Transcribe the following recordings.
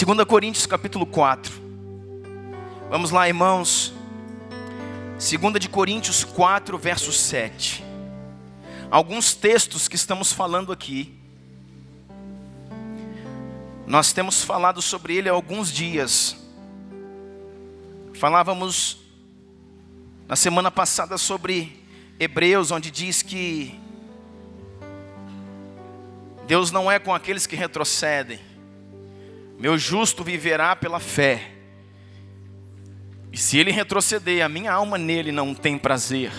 2 Coríntios capítulo 4. Vamos lá, irmãos. 2 Coríntios 4, verso 7. Alguns textos que estamos falando aqui, nós temos falado sobre ele há alguns dias. Falávamos na semana passada sobre Hebreus, onde diz que Deus não é com aqueles que retrocedem. Meu justo viverá pela fé. E se ele retroceder, a minha alma nele não tem prazer.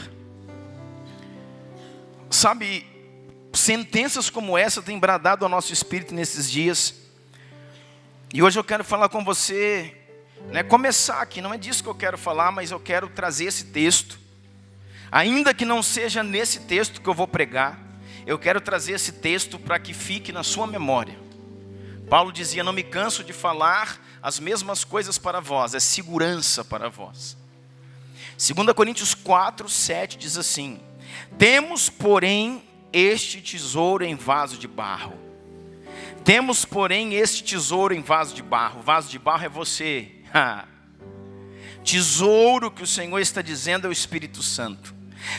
Sabe, sentenças como essa têm bradado ao nosso espírito nesses dias. E hoje eu quero falar com você, começar aqui, não é disso que eu quero falar, mas eu quero trazer esse texto. Ainda que não seja nesse texto que eu vou pregar, eu quero trazer esse texto para que fique na sua memória. Paulo dizia, não me canso de falar as mesmas coisas para vós, é segurança para vós. 2 Coríntios 4, 7 diz assim: temos, porém, este tesouro em vaso de barro. Temos, porém, este tesouro em vaso de barro. Vaso de barro é você. Tesouro que o Senhor está dizendo é o Espírito Santo.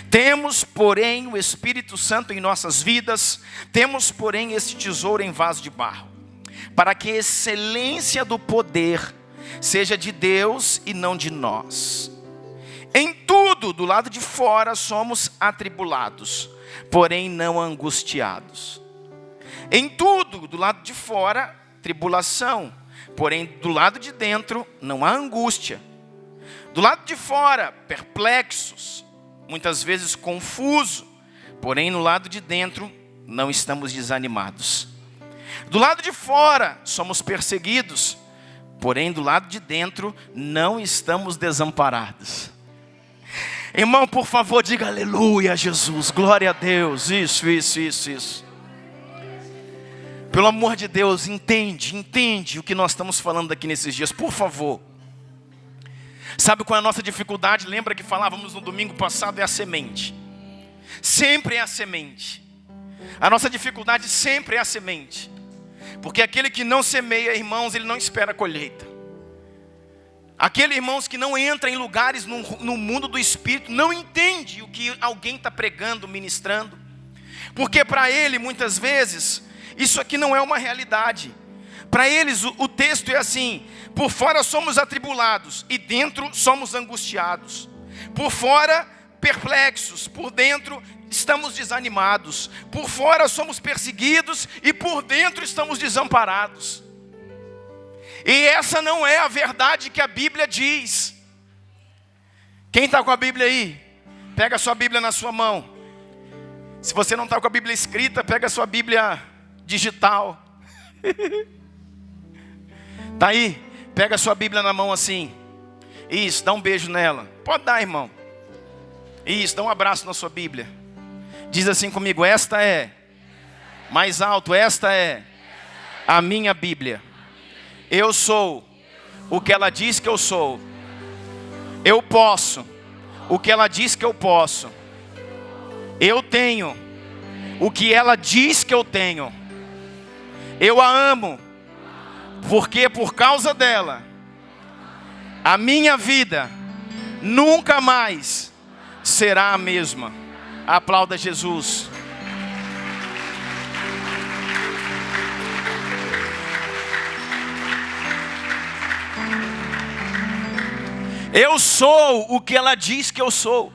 Temos, porém, o Espírito Santo em nossas vidas. Temos, porém, este tesouro em vaso de barro, para que a excelência do poder seja de Deus e não de nós. Em tudo, do lado de fora, somos atribulados, porém não angustiados. Em tudo, do lado de fora, tribulação, porém do lado de dentro, não há angústia. Do lado de fora, perplexos, muitas vezes confuso, porém no lado de dentro, não estamos desanimados. Do lado de fora, somos perseguidos, porém do lado de dentro, não estamos desamparados. Irmão, por favor, diga aleluia a Jesus, glória a Deus, isso. Pelo amor de Deus, entende o que nós estamos falando aqui nesses dias, por favor. Sabe qual é a nossa dificuldade? Lembra que falávamos no domingo passado? É a semente. Sempre é a semente. A nossa dificuldade sempre é a semente. Porque aquele que não semeia, irmãos, ele não espera a colheita. Aquele, irmãos, que não entra em lugares no mundo do Espírito, não entende o que alguém está pregando, ministrando. Porque para ele, muitas vezes, isso aqui não é uma realidade. Para eles, o texto é assim: por fora somos atribulados e dentro somos angustiados. Por fora, perplexos, por dentro estamos desanimados. Por fora somos perseguidos e por dentro estamos desamparados. E essa não é a verdade que a Bíblia diz. Quem está com a Bíblia aí? Pega a sua Bíblia na sua mão. Se você não está com a Bíblia escrita, pega a sua Bíblia digital. Tá aí? Pega a sua Bíblia na mão assim. Isso, dá um beijo nela. Pode dar, irmão. Isso, dá um abraço na sua Bíblia. Diz assim comigo: esta é, mais alto, esta é a minha Bíblia. Eu sou o que ela diz que eu sou. Eu posso o que ela diz que eu posso. Eu tenho o que ela diz que eu tenho. Eu a amo, porque por causa dela, a minha vida nunca mais será a mesma. Aplauda Jesus. Eu sou o que ela diz que eu sou.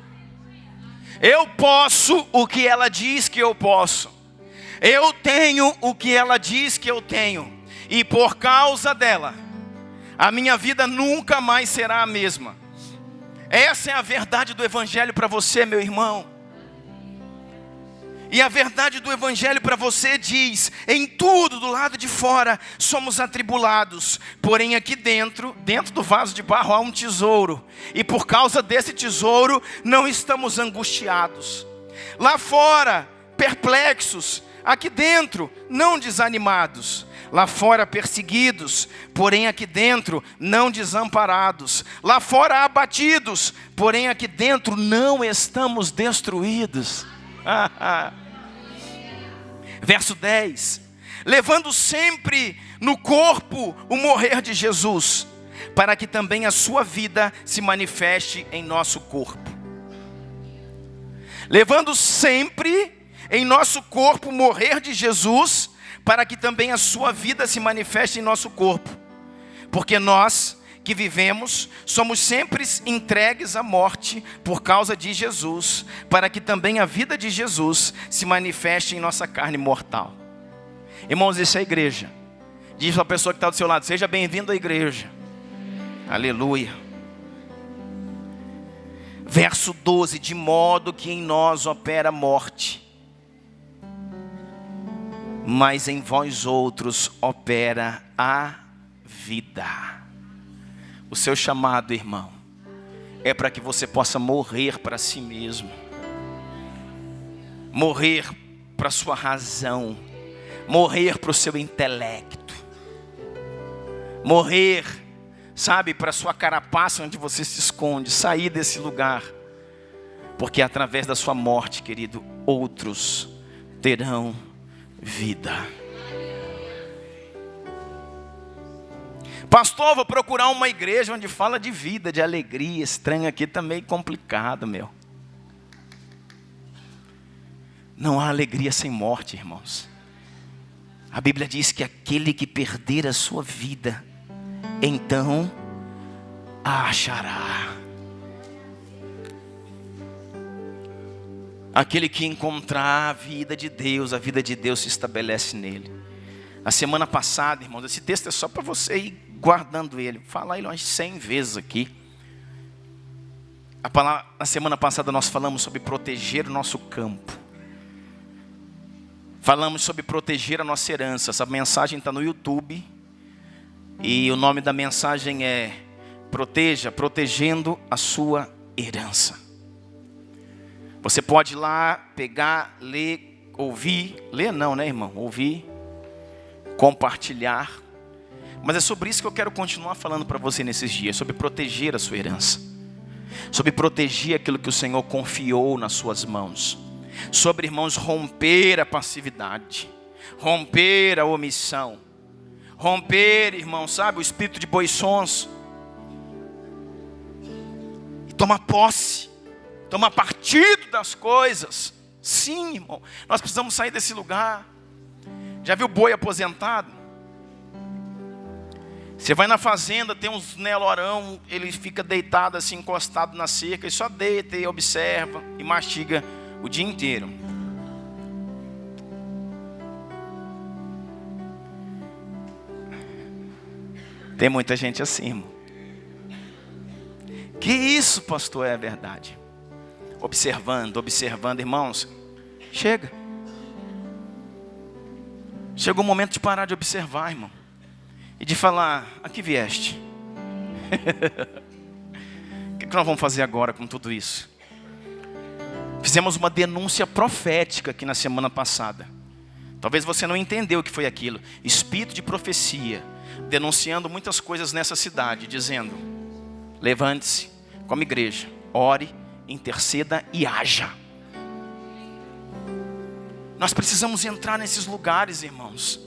Eu posso o que ela diz que eu posso. Eu tenho o que ela diz que eu tenho. E por causa dela, a minha vida nunca mais será a mesma. Essa é a verdade do Evangelho para você, meu irmão. E a verdade do Evangelho para você diz: em tudo do lado de fora somos atribulados, porém aqui dentro do vaso de barro há um tesouro. E por causa desse tesouro não estamos angustiados. Lá fora, perplexos, aqui dentro não desanimados. Lá fora perseguidos, porém aqui dentro não desamparados. Lá fora abatidos, porém aqui dentro não estamos destruídos. Verso 10: levando sempre no corpo o morrer de Jesus, para que também a sua vida se manifeste em nosso corpo. Levando sempre em nosso corpo o morrer de Jesus, para que também a sua vida se manifeste em nosso corpo. Porque nós que vivemos, somos sempre entregues à morte por causa de Jesus, para que também a vida de Jesus se manifeste em nossa carne mortal. Irmãos, isso é a igreja. Diz para a pessoa que está do seu lado: seja bem-vindo à igreja. Aleluia. Verso 12: de modo que em nós opera a morte, mas em vós outros opera a vida. O seu chamado, irmão, é para que você possa morrer para si mesmo, morrer para a sua razão, morrer para o seu intelecto, morrer, sabe, para a sua carapaça onde você se esconde, sair desse lugar, porque através da sua morte, querido, outros terão vida. Pastor, vou procurar uma igreja onde fala de vida, de alegria. Estranho aqui, tá meio complicado, meu. Não há alegria sem morte, irmãos. A Bíblia diz que aquele que perder a sua vida, então a achará. Aquele que encontrar a vida de Deus se estabelece nele. A semana passada, irmãos, esse texto é só para você ir guardando ele. Fala ele umas 100 vezes aqui. Na semana passada nós falamos sobre proteger o nosso campo. Falamos sobre proteger a nossa herança. Essa mensagem está no YouTube. E o nome da mensagem é protegendo a sua herança. Você pode ir lá, pegar, ler, ouvir. Ler não, né, irmão? Ouvir, compartilhar. Mas é sobre isso que eu quero continuar falando para você nesses dias. Sobre proteger a sua herança. Sobre proteger aquilo que o Senhor confiou nas suas mãos. Sobre, irmãos, romper a passividade. Romper a omissão. Romper, irmão, sabe, o espírito de boi sonso. E tomar posse. Tomar partido das coisas. Sim, irmão. Nós precisamos sair desse lugar. Já viu boi aposentado? Você vai na fazenda, tem uns nelorão, ele fica deitado assim, encostado na cerca, e só deita e observa e mastiga o dia inteiro. Tem muita gente assim, irmão. Que isso, pastor, é verdade. Observando, irmãos. Chega o momento de parar de observar, irmão. E de falar: a que vieste? O que nós vamos fazer agora com tudo isso? Fizemos uma denúncia profética aqui na semana passada. Talvez você não entendeu o que foi aquilo. Espírito de profecia, denunciando muitas coisas nessa cidade, dizendo: levante-se como igreja, ore, interceda e haja. Nós precisamos entrar nesses lugares, irmãos.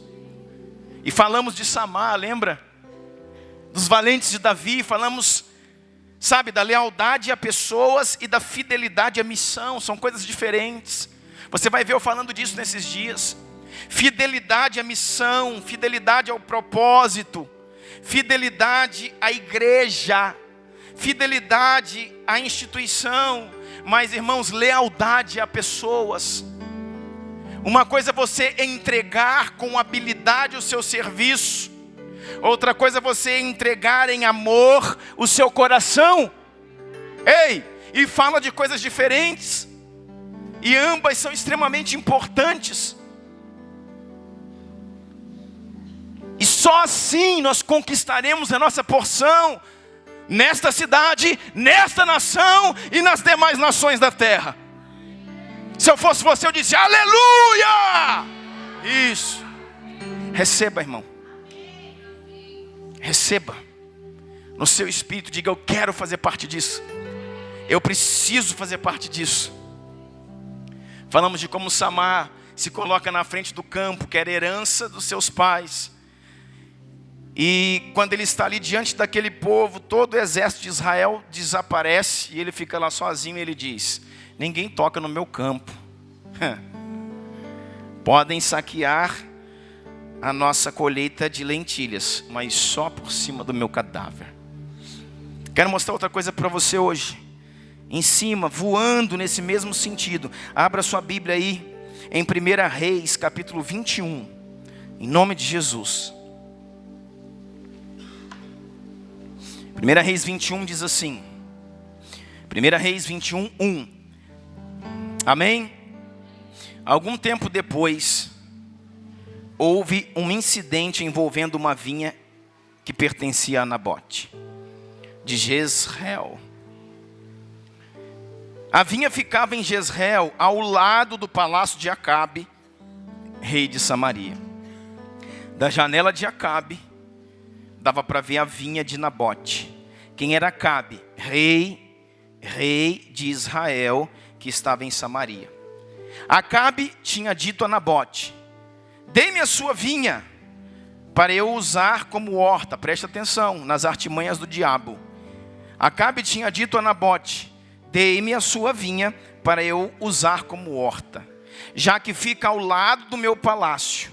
E falamos de Samar, lembra? Dos valentes de Davi, falamos, sabe, da lealdade a pessoas e da fidelidade à missão. São coisas diferentes. Você vai ver eu falando disso nesses dias. Fidelidade à missão, fidelidade ao propósito, fidelidade à igreja, fidelidade à instituição. Mas, irmãos, lealdade a pessoas. Uma coisa é você entregar com habilidade o seu serviço. Outra coisa é você entregar em amor o seu coração. Ei, e fala de coisas diferentes. E ambas são extremamente importantes. E só assim nós conquistaremos a nossa porção nesta cidade, nesta nação e nas demais nações da terra. Se eu fosse você, eu disse: aleluia! Isso. Receba, irmão. Receba. No seu espírito, diga: eu quero fazer parte disso. Eu preciso fazer parte disso. Falamos de como Samar se coloca na frente do campo, que era herança dos seus pais. E quando ele está ali diante daquele povo, todo o exército de Israel desaparece e ele fica lá sozinho e ele diz: ninguém toca no meu campo. Podem saquear a nossa colheita de lentilhas, mas só por cima do meu cadáver. Quero mostrar outra coisa para você hoje. Em cima, voando nesse mesmo sentido. Abra sua Bíblia aí em 1 Reis, capítulo 21. Em nome de Jesus. 1 Reis 21 diz assim. 1 Reis 21, 1. Amém? Algum tempo depois, houve um incidente envolvendo uma vinha que pertencia a Nabote, de Jezreel. A vinha ficava em Jezreel, ao lado do palácio de Acabe, rei de Samaria. Da janela de Acabe, dava para ver a vinha de Nabote. Quem era Acabe? Rei de Israel, que estava em Samaria. Acabe tinha dito a Nabote: dê-me a sua vinha, para eu usar como horta. Preste atenção nas artimanhas do diabo. Acabe tinha dito a Nabote: dê-me a sua vinha, para eu usar como horta, já que fica ao lado do meu palácio.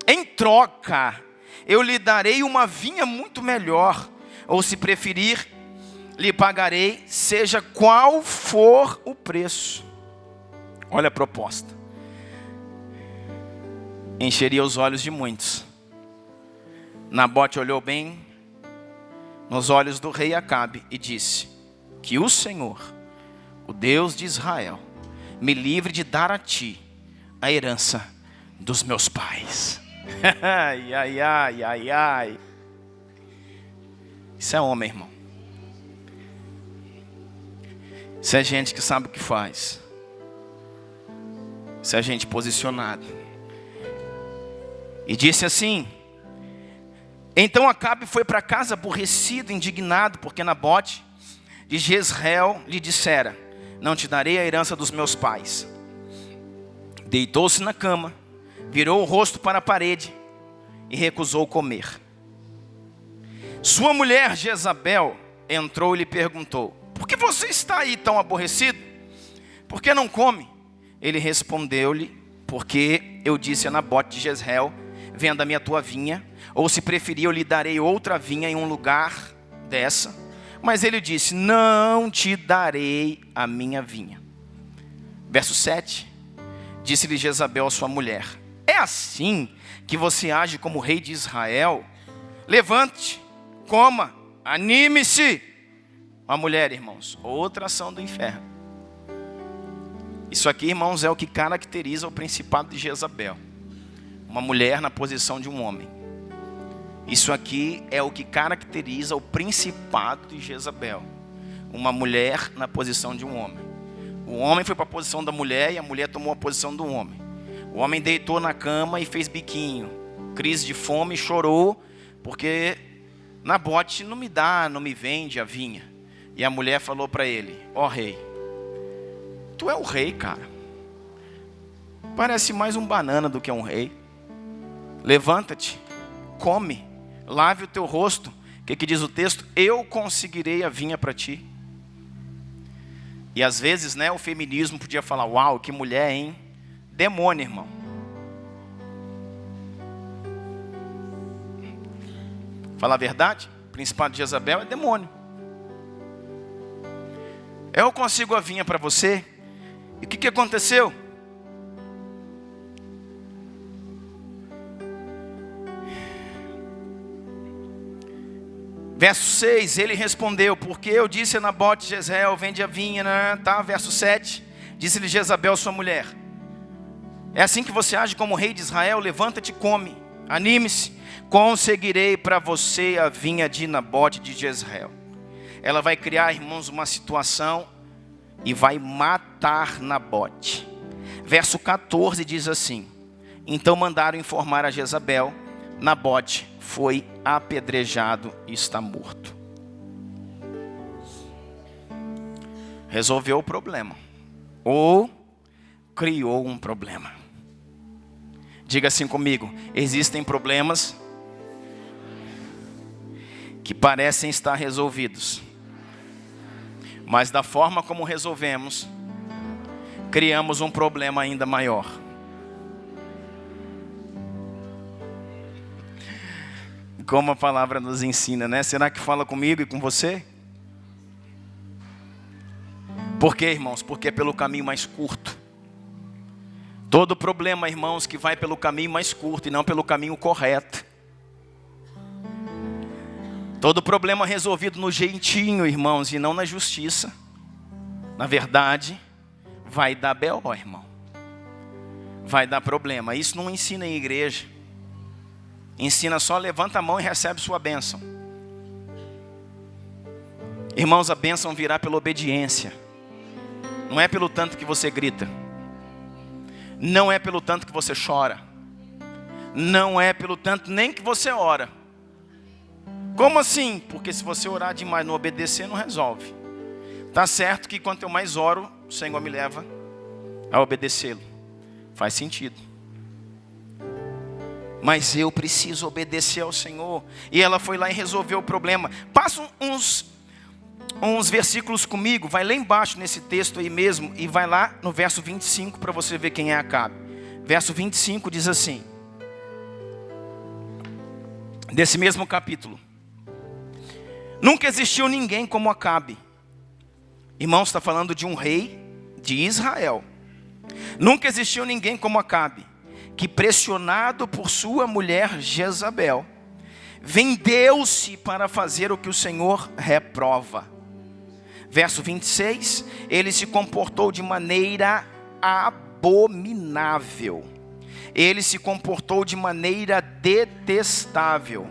Em troca, eu lhe darei uma vinha muito melhor, ou se preferir, lhe pagarei, seja qual for o preço. Olha a proposta. Encheria os olhos de muitos. Nabote olhou bem nos olhos do rei Acabe e disse: que o Senhor, o Deus de Israel, me livre de dar a ti a herança dos meus pais. Ai, ai, ai, ai, ai. Isso é homem, irmão. Isso é gente que sabe o que faz. Isso é gente posicionada. E disse assim: então Acabe foi para casa aborrecido, indignado, porque Nabote de Jezreel lhe dissera: não te darei a herança dos meus pais. Deitou-se na cama, virou o rosto para a parede e recusou comer. Sua mulher Jezabel entrou e lhe perguntou: por que você está aí tão aborrecido? Por que não come? Ele respondeu-lhe: porque eu disse a Nabote de Jezreel: venda-me a tua vinha, ou se preferir eu lhe darei outra vinha em um lugar dessa. Mas ele disse: não te darei a minha vinha. Verso 7. Disse-lhe Jezabel a sua mulher: é assim que você age como rei de Israel? Levante, coma, anime-se. Uma mulher, irmãos, outra ação do inferno. Isso aqui, irmãos, é o que caracteriza o principado de Jezabel. Uma mulher na posição de um homem. Isso aqui é o que caracteriza o principado de Jezabel. Uma mulher na posição de um homem. O homem foi para a posição da mulher e a mulher tomou a posição do homem. O homem deitou na cama e fez biquinho. Crise de fome e chorou, porque Nabote não me vende a vinha. E a mulher falou para ele: ó rei, tu é o rei, cara. Parece mais um banana do que um rei. Levanta-te, come, lave o teu rosto. O que diz o texto? Eu conseguirei a vinha para ti. E às vezes, né, o feminismo podia falar: uau, que mulher, hein? Demônio, irmão. Falar a verdade, o principado de Jezabel é demônio. Eu consigo a vinha para você. E o que aconteceu? Verso 6, ele respondeu: porque eu disse a Nabote de Jezreel: vende a vinha, né? Tá? Verso 7, disse-lhe Jezabel, sua mulher: é assim que você age como rei de Israel? Levanta-te e come, anime-se, conseguirei para você a vinha de Nabote de Jezreel. Ela vai criar, irmãos, uma situação e vai matar Nabote. Verso 14 diz assim: então mandaram informar a Jezabel: Nabote foi apedrejado e está morto. Resolveu o problema. Ou criou um problema. Diga assim comigo: existem problemas que parecem estar resolvidos, mas da forma como resolvemos, criamos um problema ainda maior. Como a palavra nos ensina, né? Será que fala comigo e com você? Por quê, irmãos? Porque é pelo caminho mais curto. Todo problema, irmãos, que vai pelo caminho mais curto e não pelo caminho correto. Todo problema resolvido no jeitinho, irmãos, e não na justiça, na verdade, vai dar B.O., irmão. Vai dar problema. Isso não ensina em igreja. Ensina só: levanta a mão e recebe sua bênção. Irmãos, a bênção virá pela obediência. Não é pelo tanto que você grita. Não é pelo tanto que você chora. Não é pelo tanto nem que você ora. Como assim? Porque se você orar demais e não obedecer, não resolve. Tá certo que quanto eu mais oro, o Senhor me leva a obedecê-lo. Faz sentido. Mas eu preciso obedecer ao Senhor. E ela foi lá e resolveu o problema. Passa uns versículos comigo. Vai lá embaixo nesse texto aí mesmo. E vai lá no verso 25 para você ver quem é Acabe. Verso 25 diz assim. Desse mesmo capítulo: nunca existiu ninguém como Acabe. Irmãos, está falando de um rei de Israel. Nunca existiu ninguém como Acabe, que pressionado por sua mulher Jezabel, vendeu-se para fazer o que o Senhor reprova. Verso 26, ele se comportou de maneira abominável. Ele se comportou de maneira detestável.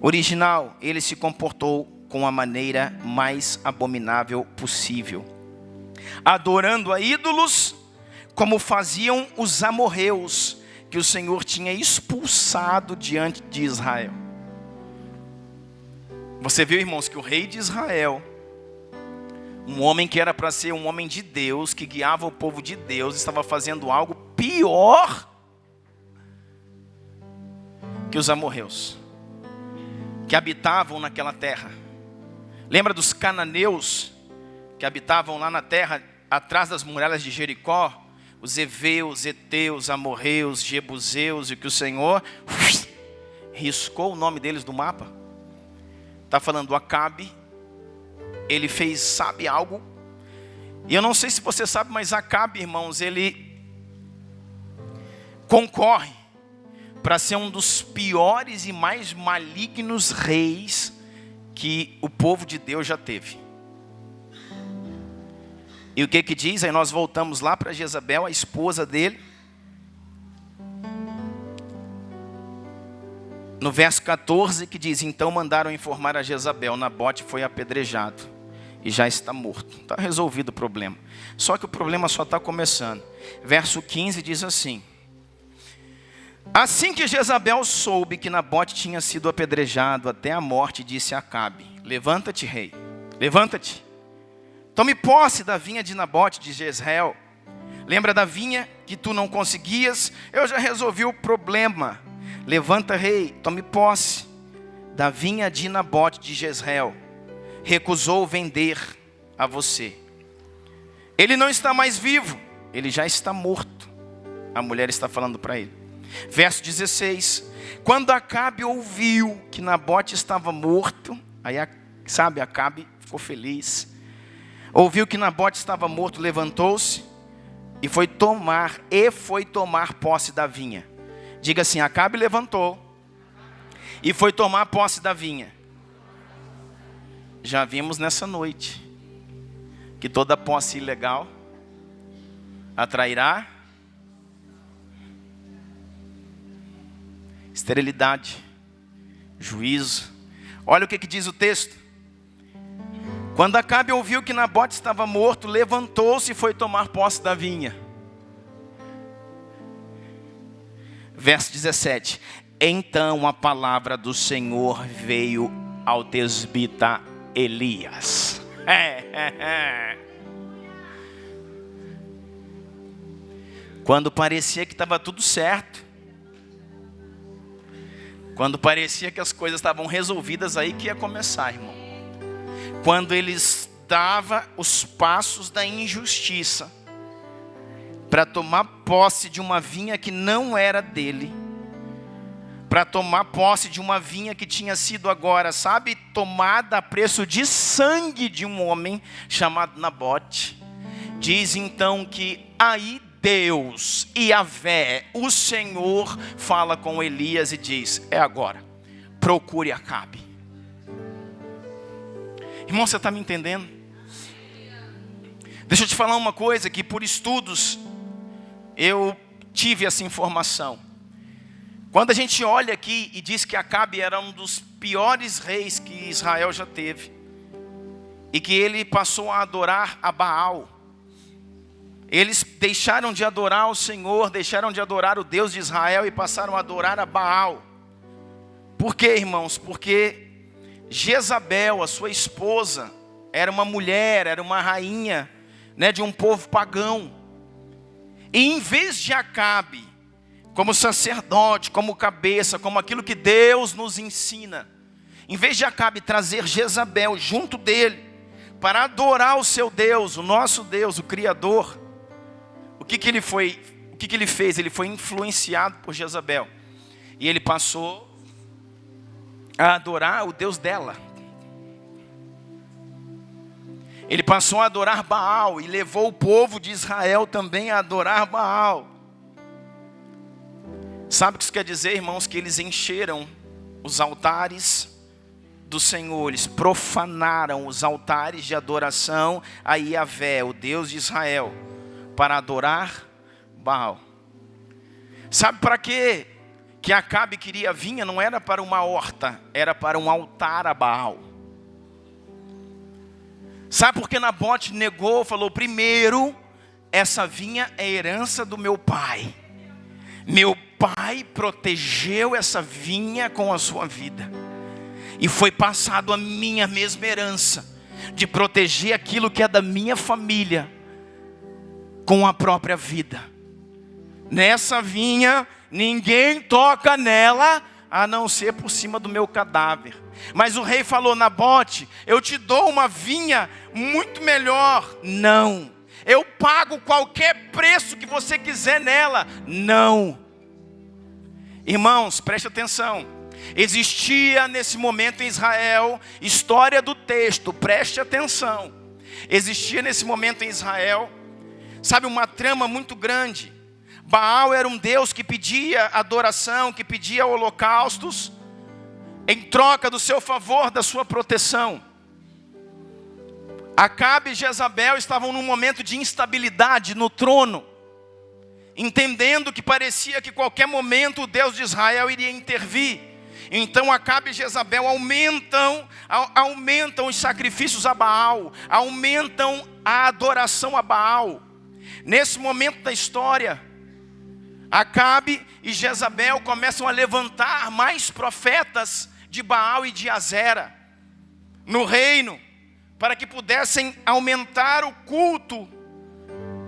Original, ele se comportou com a maneira mais abominável possível, adorando a ídolos, como faziam os amorreus, que o Senhor tinha expulsado diante de Israel. Você viu, irmãos, que o rei de Israel, um homem que era para ser um homem de Deus, que guiava o povo de Deus, estava fazendo algo pior que os amorreus, que habitavam naquela terra. Lembra dos cananeus, que habitavam lá na terra, atrás das muralhas de Jericó? Os heveus, heteus, amorreus, jebuseus, e que o Senhor riscou o nome deles do mapa. Está falando Acabe. Ele fez, sabe, algo. E eu não sei se você sabe, mas Acabe, irmãos, ele concorre para ser um dos piores e mais malignos reis que o povo de Deus já teve. E o que diz? Aí nós voltamos lá para Jezabel, a esposa dele. No verso 14 que diz: então mandaram informar a Jezabel, Nabote foi apedrejado e já está morto. Está resolvido o problema. Só que o problema só está começando. Verso 15 diz assim: assim que Jezabel soube que Nabote tinha sido apedrejado até a morte, disse a Acabe: levanta-te, rei, levanta-te. Tome posse da vinha de Nabote de Jezreel. Lembra da vinha que tu não conseguias? Eu já resolvi o problema. Levanta, rei, tome posse da vinha de Nabote de Jezreel. Recusou vender a você. Ele não está mais vivo, ele já está morto. A mulher está falando para ele. Verso 16. Quando Acabe ouviu que Nabote estava morto, aí sabe, Acabe ficou feliz. Ouviu que Nabote estava morto, levantou-se e foi tomar posse da vinha. Diga assim: Acabe levantou e foi tomar posse da vinha. Já vimos nessa noite que toda posse ilegal atrairá esterilidade, juízo. Olha o que diz o texto. Quando Acabe ouviu que Nabote estava morto, levantou-se e foi tomar posse da vinha. Verso 17. Então a palavra do Senhor veio ao tesbita Elias. Quando parecia que estava tudo certo, quando parecia que as coisas estavam resolvidas, aí que ia começar, irmão. Quando eles davam os passos da injustiça para tomar posse de uma vinha que não era dele, para tomar posse de uma vinha que tinha sido agora, sabe, tomada a preço de sangue de um homem chamado Nabote. Diz então que aí Deus, Yahvé, o Senhor, fala com Elias e diz: é agora, procure Acabe. Irmão, você está me entendendo? Deixa eu te falar uma coisa, que por estudos eu tive essa informação. Quando a gente olha aqui e diz que Acabe era um dos piores reis que Israel já teve, e que ele passou a adorar a Baal, eles deixaram de adorar o Senhor, deixaram de adorar o Deus de Israel e passaram a adorar a Baal. Por quê, irmãos? Porque Jezabel, a sua esposa, era uma mulher, era uma rainha, né, de um povo pagão. E em vez de Acabe, como sacerdote, como cabeça, como aquilo que Deus nos ensina, em vez de Acabe trazer Jezabel junto dele, para adorar o seu Deus, o nosso Deus, o Criador, o que ele fez? Ele foi influenciado por Jezabel. E ele passou a adorar o Deus dela. Ele passou a adorar Baal e levou o povo de Israel também a adorar Baal. Sabe o que isso quer dizer, irmãos? Que eles encheram os altares do Senhor, eles profanaram os altares de adoração a Yahvé, o Deus de Israel, para adorar Baal. Sabe para quê? Que Acabe queria vinha, não era para uma horta, era para um altar a Baal. Sabe por que Nabote negou? Falou: primeiro, essa vinha é herança do meu pai. Meu pai protegeu essa vinha com a sua vida. E foi passado a minha mesma herança, de proteger aquilo que é da minha família, com a própria vida. Nessa vinha, ninguém toca nela, a não ser por cima do meu cadáver. Mas o rei falou: Nabote, eu te dou uma vinha muito melhor. Não. Eu pago qualquer preço que você quiser nela. Não. Irmãos, preste atenção. Existia nesse momento em Israel, história do texto, preste atenção. Existia nesse momento em Israel, sabe, uma trama muito grande. Baal era um deus que pedia adoração, que pedia holocaustos, em troca do seu favor, da sua proteção. Acabe e Jezabel estavam num momento de instabilidade no trono, entendendo que parecia que qualquer momento o Deus de Israel iria intervir. Então Acabe e Jezabel aumentam os sacrifícios a Baal, aumentam a adoração a Baal. Nesse momento da história, Acabe e Jezabel começam a levantar mais profetas de Baal e de Azera no reino, para que pudessem aumentar o culto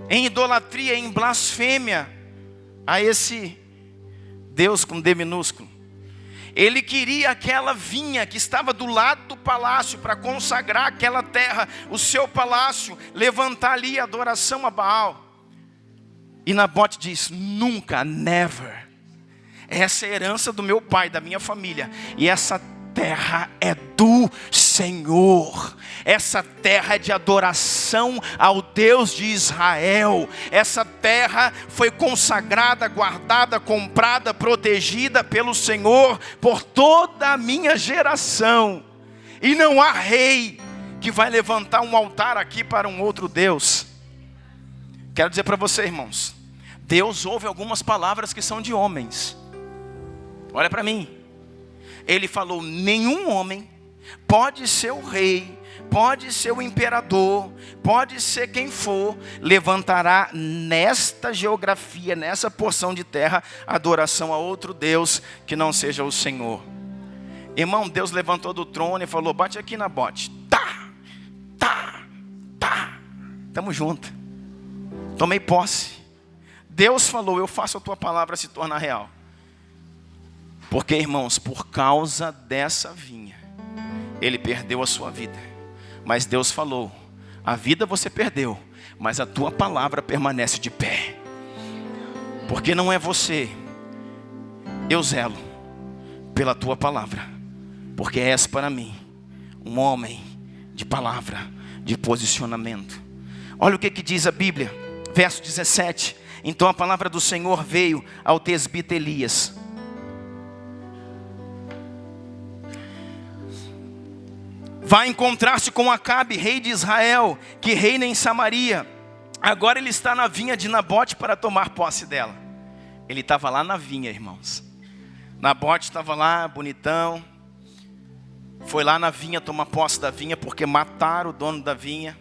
em idolatria, em blasfêmia a esse Deus com D minúsculo. Ele queria aquela vinha que estava do lado do palácio para consagrar aquela terra, o seu palácio, levantar ali a adoração a Baal. E Nabote diz: nunca, never. Essa é a herança do meu pai, da minha família. E essa terra é do Senhor. Essa terra é de adoração ao Deus de Israel. Essa terra foi consagrada, guardada, comprada, protegida pelo Senhor por toda a minha geração. E não há rei que vai levantar um altar aqui para um outro Deus. Quero dizer para você, irmãos, Deus ouve algumas palavras que são de homens. Olha para mim. Ele falou: nenhum homem, pode ser o rei, pode ser o imperador, pode ser quem for, levantará nesta geografia, nessa porção de terra, adoração a outro Deus que não seja o Senhor. Irmão, Deus levantou do trono e falou: bate aqui, Nabote. Tá. Tamo junto. Tomei posse. Deus falou, eu faço a tua palavra se tornar real. Porque, irmãos, por causa dessa vinha, ele perdeu a sua vida. Mas Deus falou, a vida você perdeu, mas a tua palavra permanece de pé. Porque não é você, eu zelo pela tua palavra. Porque és para mim um homem de palavra, de posicionamento. Olha o que diz a Bíblia, verso 17. Então a palavra do Senhor veio ao tesbita Elias. Vai encontrar-se com Acabe, rei de Israel, que reina em Samaria. Agora ele está na vinha de Nabote para tomar posse dela. Ele estava lá na vinha, irmãos. Nabote estava lá, bonitão. Foi lá na vinha tomar posse da vinha, porque mataram o dono da vinha.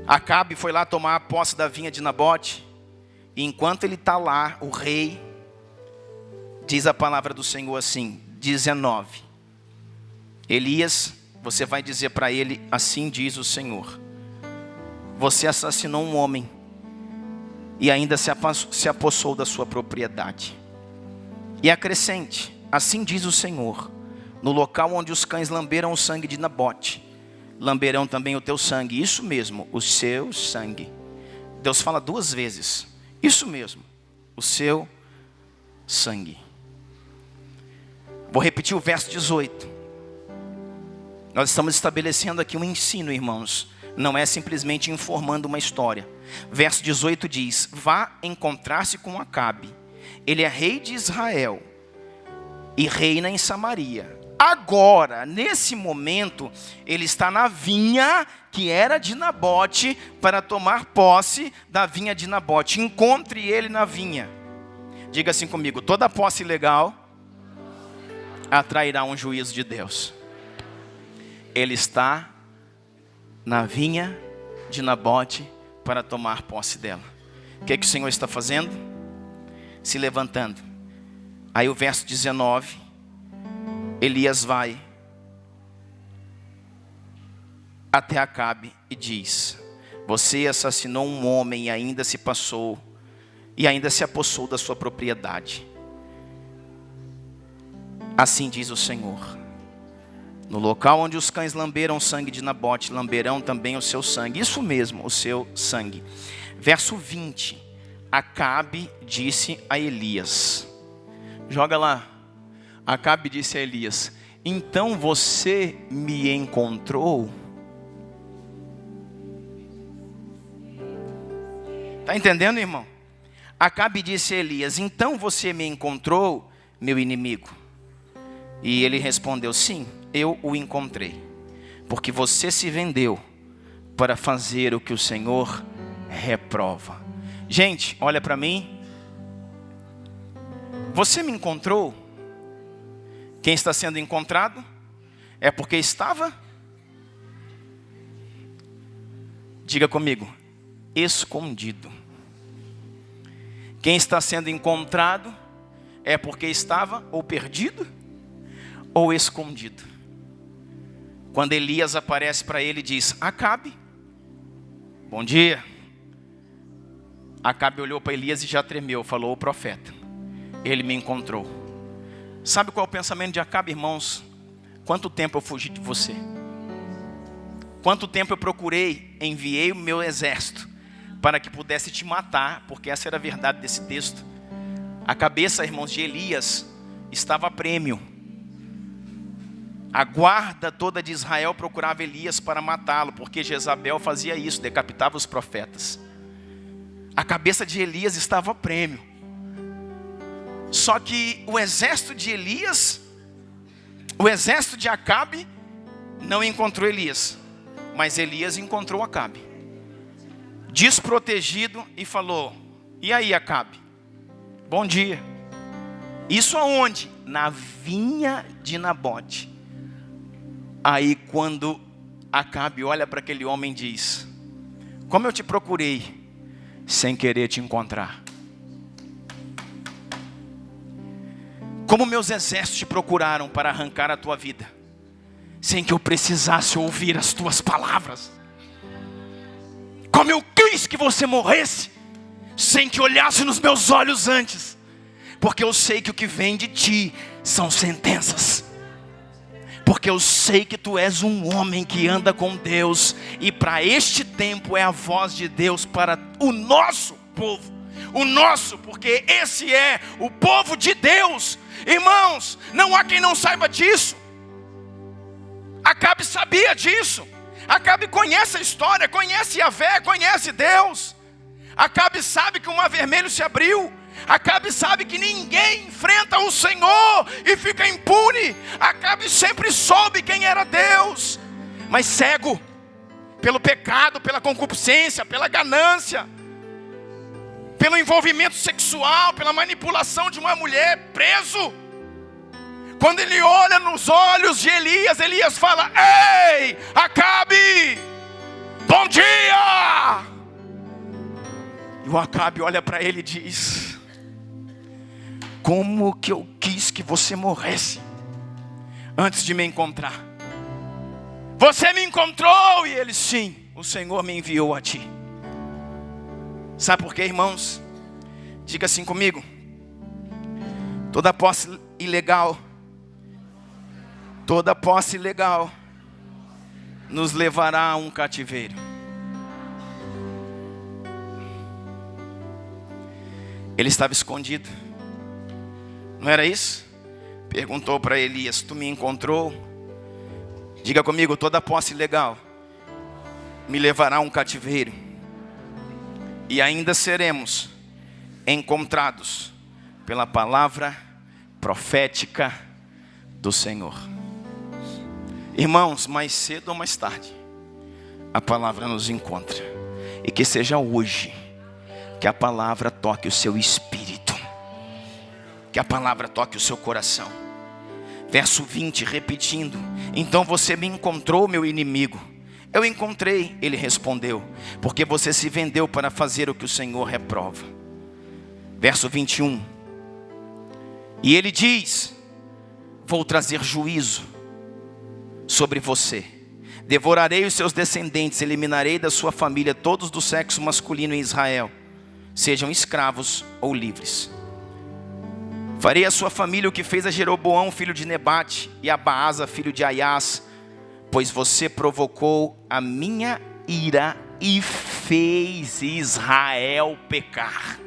Acabe foi lá tomar a posse da vinha de Nabote. E enquanto ele está lá, o rei, diz a palavra do Senhor assim, 19. Elias, você vai dizer para ele, assim diz o Senhor. Você assassinou um homem e ainda se apossou da sua propriedade. E acrescente, assim diz o Senhor, no local onde os cães lamberam o sangue de Nabote, lamberão também o teu sangue. Isso mesmo, o seu sangue. Deus fala 2 vezes. Isso mesmo, o seu sangue. Vou repetir o verso 18. Nós estamos estabelecendo aqui um ensino, irmãos. Não é simplesmente informando uma história. Verso 18 diz, vá encontrar-se com Acabe. Ele é rei de Israel e reina em Samaria. Agora, nesse momento, ele está na vinha que era de Nabote para tomar posse da vinha de Nabote. Encontre ele na vinha. Diga assim comigo, toda posse ilegal atrairá um juízo de Deus. Ele está na vinha de Nabote para tomar posse dela. O que o Senhor está fazendo? Se levantando. Aí o verso 19, Elias vai até Acabe e diz, você assassinou um homem e ainda se apossou da sua propriedade. Assim diz o Senhor. No local onde os cães lamberam o sangue de Nabote, lamberão também o seu sangue. Isso mesmo, o seu sangue. Verso 20. Acabe disse a Elias. Joga lá. Acabe disse a Elias, então você me encontrou? Está entendendo, irmão? Acabe disse a Elias, então você me encontrou, meu inimigo? E ele respondeu, sim, eu o encontrei, porque você se vendeu para fazer o que o Senhor reprova. Gente, olha para mim. Você me encontrou? Quem está sendo encontrado é porque estava, diga comigo, escondido. Quem está sendo encontrado é porque estava ou perdido ou escondido. Quando Elias aparece para ele e diz, Acabe, bom dia. Acabe olhou para Elias e já tremeu, falou, o profeta, ele me encontrou. Sabe qual é o pensamento de Acabe, irmãos? Quanto tempo eu fugi de você? Quanto tempo eu procurei, enviei o meu exército para que pudesse te matar, porque essa era a verdade desse texto. A cabeça, irmãos, de Elias estava a prêmio. A guarda toda de Israel procurava Elias para matá-lo, porque Jezabel fazia isso, decapitava os profetas. A cabeça de Elias estava a prêmio. Só que o exército de Elias, o exército de Acabe, não encontrou Elias, mas Elias encontrou Acabe, desprotegido, e falou, e aí Acabe, bom dia. Isso aonde? Na vinha de Nabote. Aí quando Acabe olha para aquele homem e diz, como eu te procurei, sem querer te encontrar. Como meus exércitos te procuraram para arrancar a tua vida, sem que eu precisasse ouvir as tuas palavras. Como eu quis que você morresse, sem que olhasse nos meus olhos antes, porque eu sei que o que vem de ti são sentenças. Porque eu sei que tu és um homem que anda com Deus, e para este tempo é a voz de Deus para o nosso povo. O nosso, porque esse é o povo de Deus. Irmãos, não há quem não saiba disso. Acabe sabia disso. Acabe conhece a história, conhece Yahvé, conhece Deus. Acabe sabe que o mar vermelho se abriu. Acabe sabe que ninguém enfrenta o Senhor e fica impune. Acabe sempre soube quem era Deus, mas cego pelo pecado, pela concupiscência, pela ganância, pelo envolvimento sexual, pela manipulação de uma mulher, preso. Quando ele olha nos olhos de Elias, Elias fala: ei, Acabe, bom dia. E o Acabe olha para ele e diz: como que eu quis que você morresse antes de me encontrar. Você me encontrou. E ele: sim, o Senhor me enviou a ti. Sabe por quê, irmãos? Diga assim comigo: toda posse ilegal nos levará a um cativeiro. Ele estava escondido, não era isso? Perguntou para Elias: tu me encontrou? Diga comigo: toda posse ilegal me levará a um cativeiro, e ainda seremos encontrados pela palavra profética do Senhor. Irmãos, mais cedo ou mais tarde a palavra nos encontra, e que seja hoje que a palavra toque o seu espírito, que a palavra toque o seu coração. Verso 20, repetindo: então você me encontrou, meu inimigo. Eu encontrei, ele respondeu, porque você se vendeu para fazer o que o Senhor reprova. Verso 21, e ele diz: vou trazer juízo sobre você, devorarei os seus descendentes, eliminarei da sua família todos do sexo masculino em Israel, sejam escravos ou livres. Farei a sua família o que fez a Jeroboão, filho de Nebate, e a Baasa, filho de Aias, pois você provocou a minha ira e fez Israel pecar.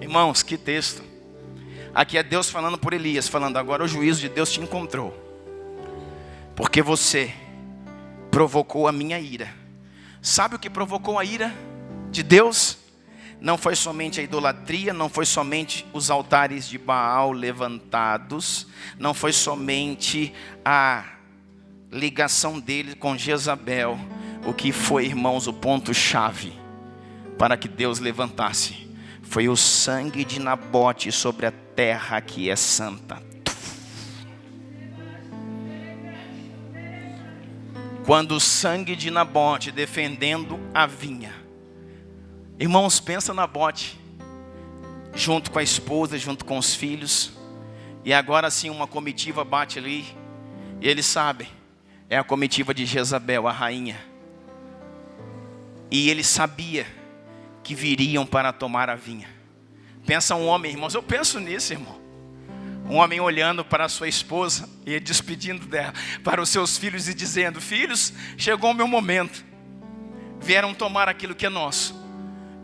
Irmãos, que texto. Aqui é Deus falando por Elias, falando: agora o juízo de Deus te encontrou, porque você provocou a minha ira. Sabe o que provocou a ira de Deus? Não foi somente a idolatria, não foi somente os altares de Baal levantados, não foi somente a ligação dele com Jezabel. O que foi, irmãos, o ponto-chave para que Deus levantasse foi o sangue de Nabote sobre a terra que é santa. Quando o sangue de Nabote defendendo a vinha. Irmãos, pensa Nabote, junto com a esposa, junto com os filhos, e agora sim uma comitiva bate ali, e eles sabem, é a comitiva de Jezabel, a rainha. E ele sabia que viriam para tomar a vinha. Pensa um homem, irmãos, eu penso nisso, irmão. Um homem olhando para a sua esposa e despedindo dela, para os seus filhos e dizendo: filhos, chegou o meu momento. Vieram tomar aquilo que é nosso,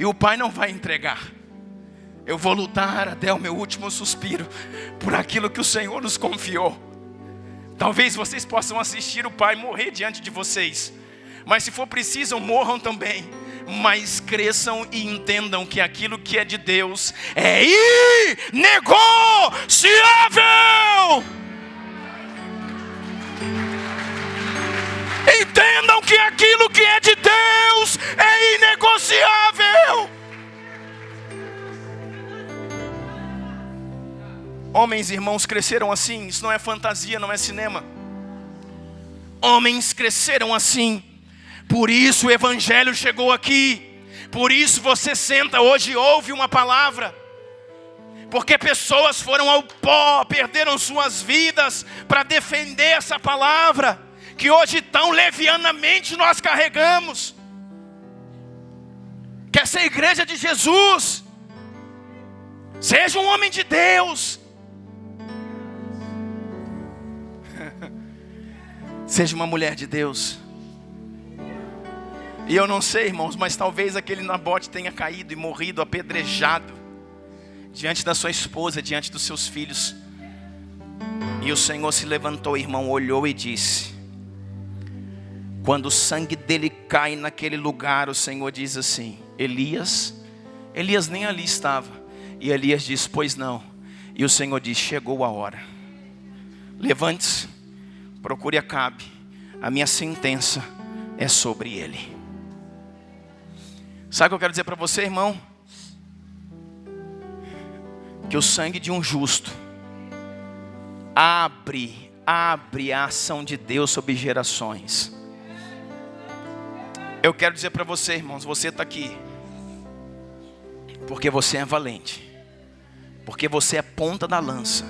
e o pai não vai entregar. Eu vou lutar até o meu último suspiro por aquilo que o Senhor nos confiou. Talvez vocês possam assistir o pai morrer diante de vocês, mas se for preciso, morram também. Mas cresçam e entendam que aquilo que é de Deus é inegociável. Entendam que aquilo que é de Deus é inegociável. Homens, irmãos, cresceram assim. Isso não é fantasia, não é cinema. Homens cresceram assim. Por isso o evangelho chegou aqui. Por isso você senta hoje e ouve uma palavra. Porque pessoas foram ao pó, perderam suas vidas para defender essa palavra, que hoje tão levianamente nós carregamos. que essa é a igreja de Jesus. Seja um homem de Deus. Seja uma mulher de Deus. E eu não sei, irmãos, mas talvez aquele Nabote tenha caído e morrido apedrejado diante da sua esposa, diante dos seus filhos. E o Senhor se levantou, irmão, olhou e disse: quando o sangue dele cai naquele lugar, o Senhor diz assim: Elias nem ali estava. E Elias diz: pois não. E o Senhor diz: chegou a hora. Levante-se, procure Acabe, a minha sentença é sobre ele. Sabe o que eu quero dizer para você, irmão? Que o sangue de um justo abre a ação de Deus sobre gerações. Eu quero dizer para você, irmãos, você está aqui porque você é valente, porque você é ponta da lança.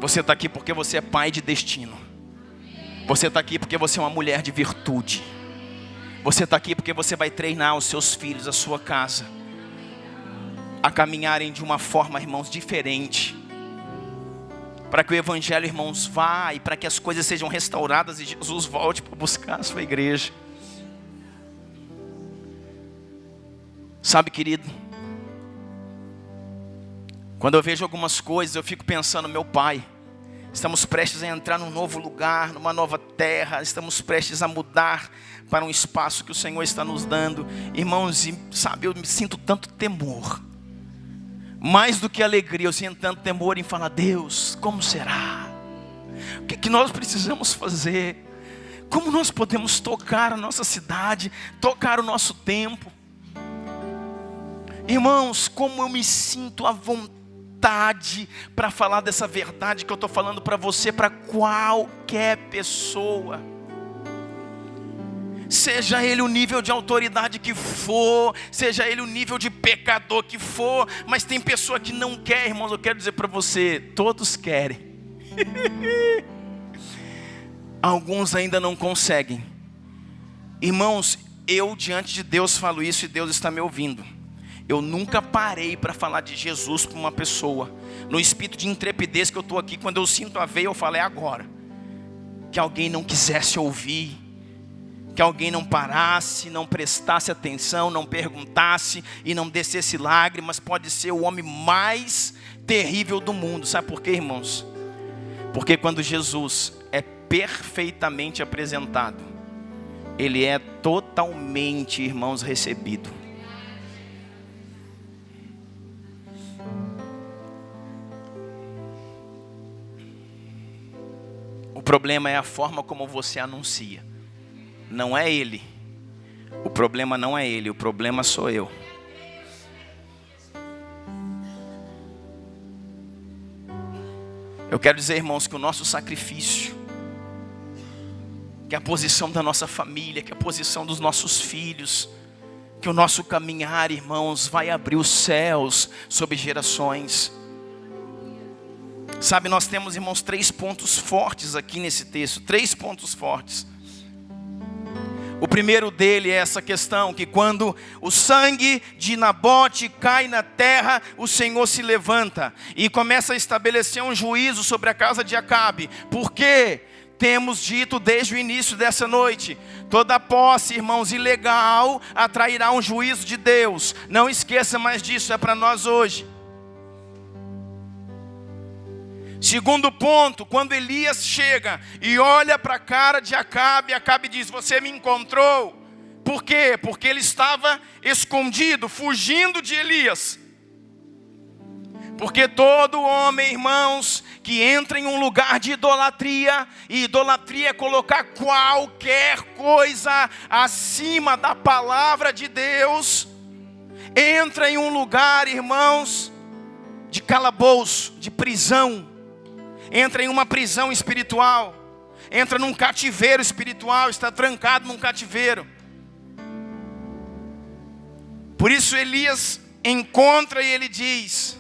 Você está aqui porque você é pai de destino. Você está aqui porque você é uma mulher de virtude. Você está aqui porque você vai treinar os seus filhos, a sua casa, a caminharem de uma forma, irmãos, diferente. Para que o evangelho, irmãos, vá, e para que as coisas sejam restauradas e Jesus volte para buscar a sua igreja. Sabe, querido, quando eu vejo algumas coisas, eu fico pensando: meu pai, estamos prestes a entrar num novo lugar, numa nova terra, estamos prestes a mudar para um espaço que o Senhor está nos dando. Irmãos, e sabe, eu me sinto tanto temor. Mais do que alegria, eu sinto tanto temor em falar: Deus, como será? O que é que nós precisamos fazer? Como nós podemos tocar a nossa cidade, tocar o nosso tempo? Irmãos, como eu me sinto à vontade para falar dessa verdade que eu estou falando para você, para qualquer pessoa. Seja ele o nível de autoridade que for, seja ele o nível de pecador que for, mas tem pessoa que não quer, irmãos. Eu quero dizer para você: todos querem. Alguns ainda não conseguem. Irmãos, eu diante de Deus falo isso e Deus está me ouvindo. Eu nunca parei para falar de Jesus para uma pessoa, no espírito de intrepidez que eu estou aqui. Quando eu sinto a veia, eu falo: é agora. Que alguém não quisesse ouvir, que alguém não parasse, não prestasse atenção, não perguntasse e não descesse lágrimas. Pode ser o homem mais terrível do mundo. Sabe por quê, irmãos? Porque quando Jesus é perfeitamente apresentado, ele é totalmente, irmãos, recebido. O problema é a forma como você anuncia. Não é ele. O problema não é ele, o problema sou eu. Eu quero dizer, irmãos, que o nosso sacrifício, que a posição da nossa família, que a posição dos nossos filhos, que o nosso caminhar, irmãos, vai abrir os céus sobre gerações. Sabe, nós temos, irmãos, 3 pontos fortes aqui nesse texto. 3 pontos fortes. O primeiro dele é essa questão, que quando o sangue de Nabote cai na terra, o Senhor se levanta e começa a estabelecer um juízo sobre a casa de Acabe. Por quê? Temos dito desde o início dessa noite: toda posse, irmãos, ilegal atrairá um juízo de Deus. Não esqueça mais disso, é para nós hoje. Segundo ponto, quando Elias chega e olha para a cara de Acabe, Acabe diz: você me encontrou. Por quê? Porque ele estava escondido, fugindo de Elias. Porque todo homem, irmãos, que entra em um lugar de idolatria, e idolatria é colocar qualquer coisa acima da palavra de Deus, entra em um lugar, irmãos, de calabouço, de prisão. Entra em uma prisão espiritual, entra num cativeiro espiritual, está trancado num cativeiro. Por isso Elias encontra e ele diz: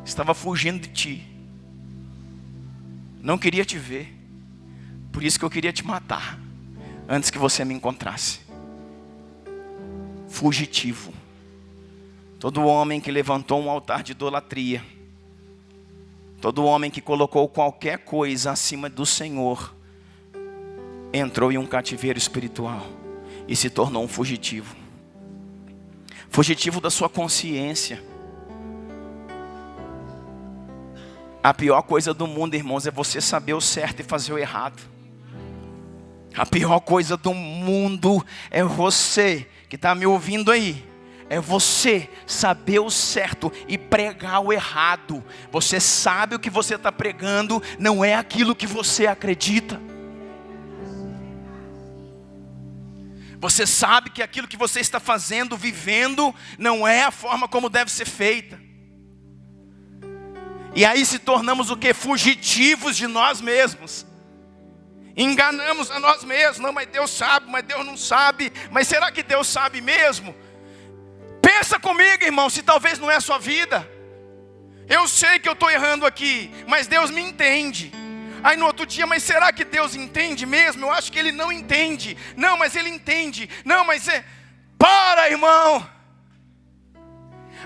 estava fugindo de ti, não queria te ver, por isso que eu queria te matar, antes que você me encontrasse. fugitivo. Todo homem que levantou um altar de idolatria, todo homem que colocou qualquer coisa acima do Senhor, entrou em um cativeiro espiritual e se tornou um fugitivo. Fugitivo da sua consciência. A pior coisa do mundo, irmãos, é você saber o certo e fazer o errado. A pior coisa do mundo é você que está me ouvindo aí. É você saber o certo e pregar o errado. Você sabe o que você está pregando, não é aquilo que você acredita. Você sabe que aquilo que você está fazendo, vivendo, não é a forma como deve ser feita. E aí se tornamos o quê? Fugitivos de nós mesmos. Enganamos a nós mesmos. Não, mas Deus sabe, mas Deus não sabe. Mas será que Deus sabe mesmo? Pensa comigo, irmão, se talvez não é a sua vida. Eu sei que eu estou errando aqui, mas Deus me entende. Aí no outro dia, mas será que Deus entende mesmo? Eu acho que Ele não entende. Não, mas Ele entende. Não, mas é... Para, irmão.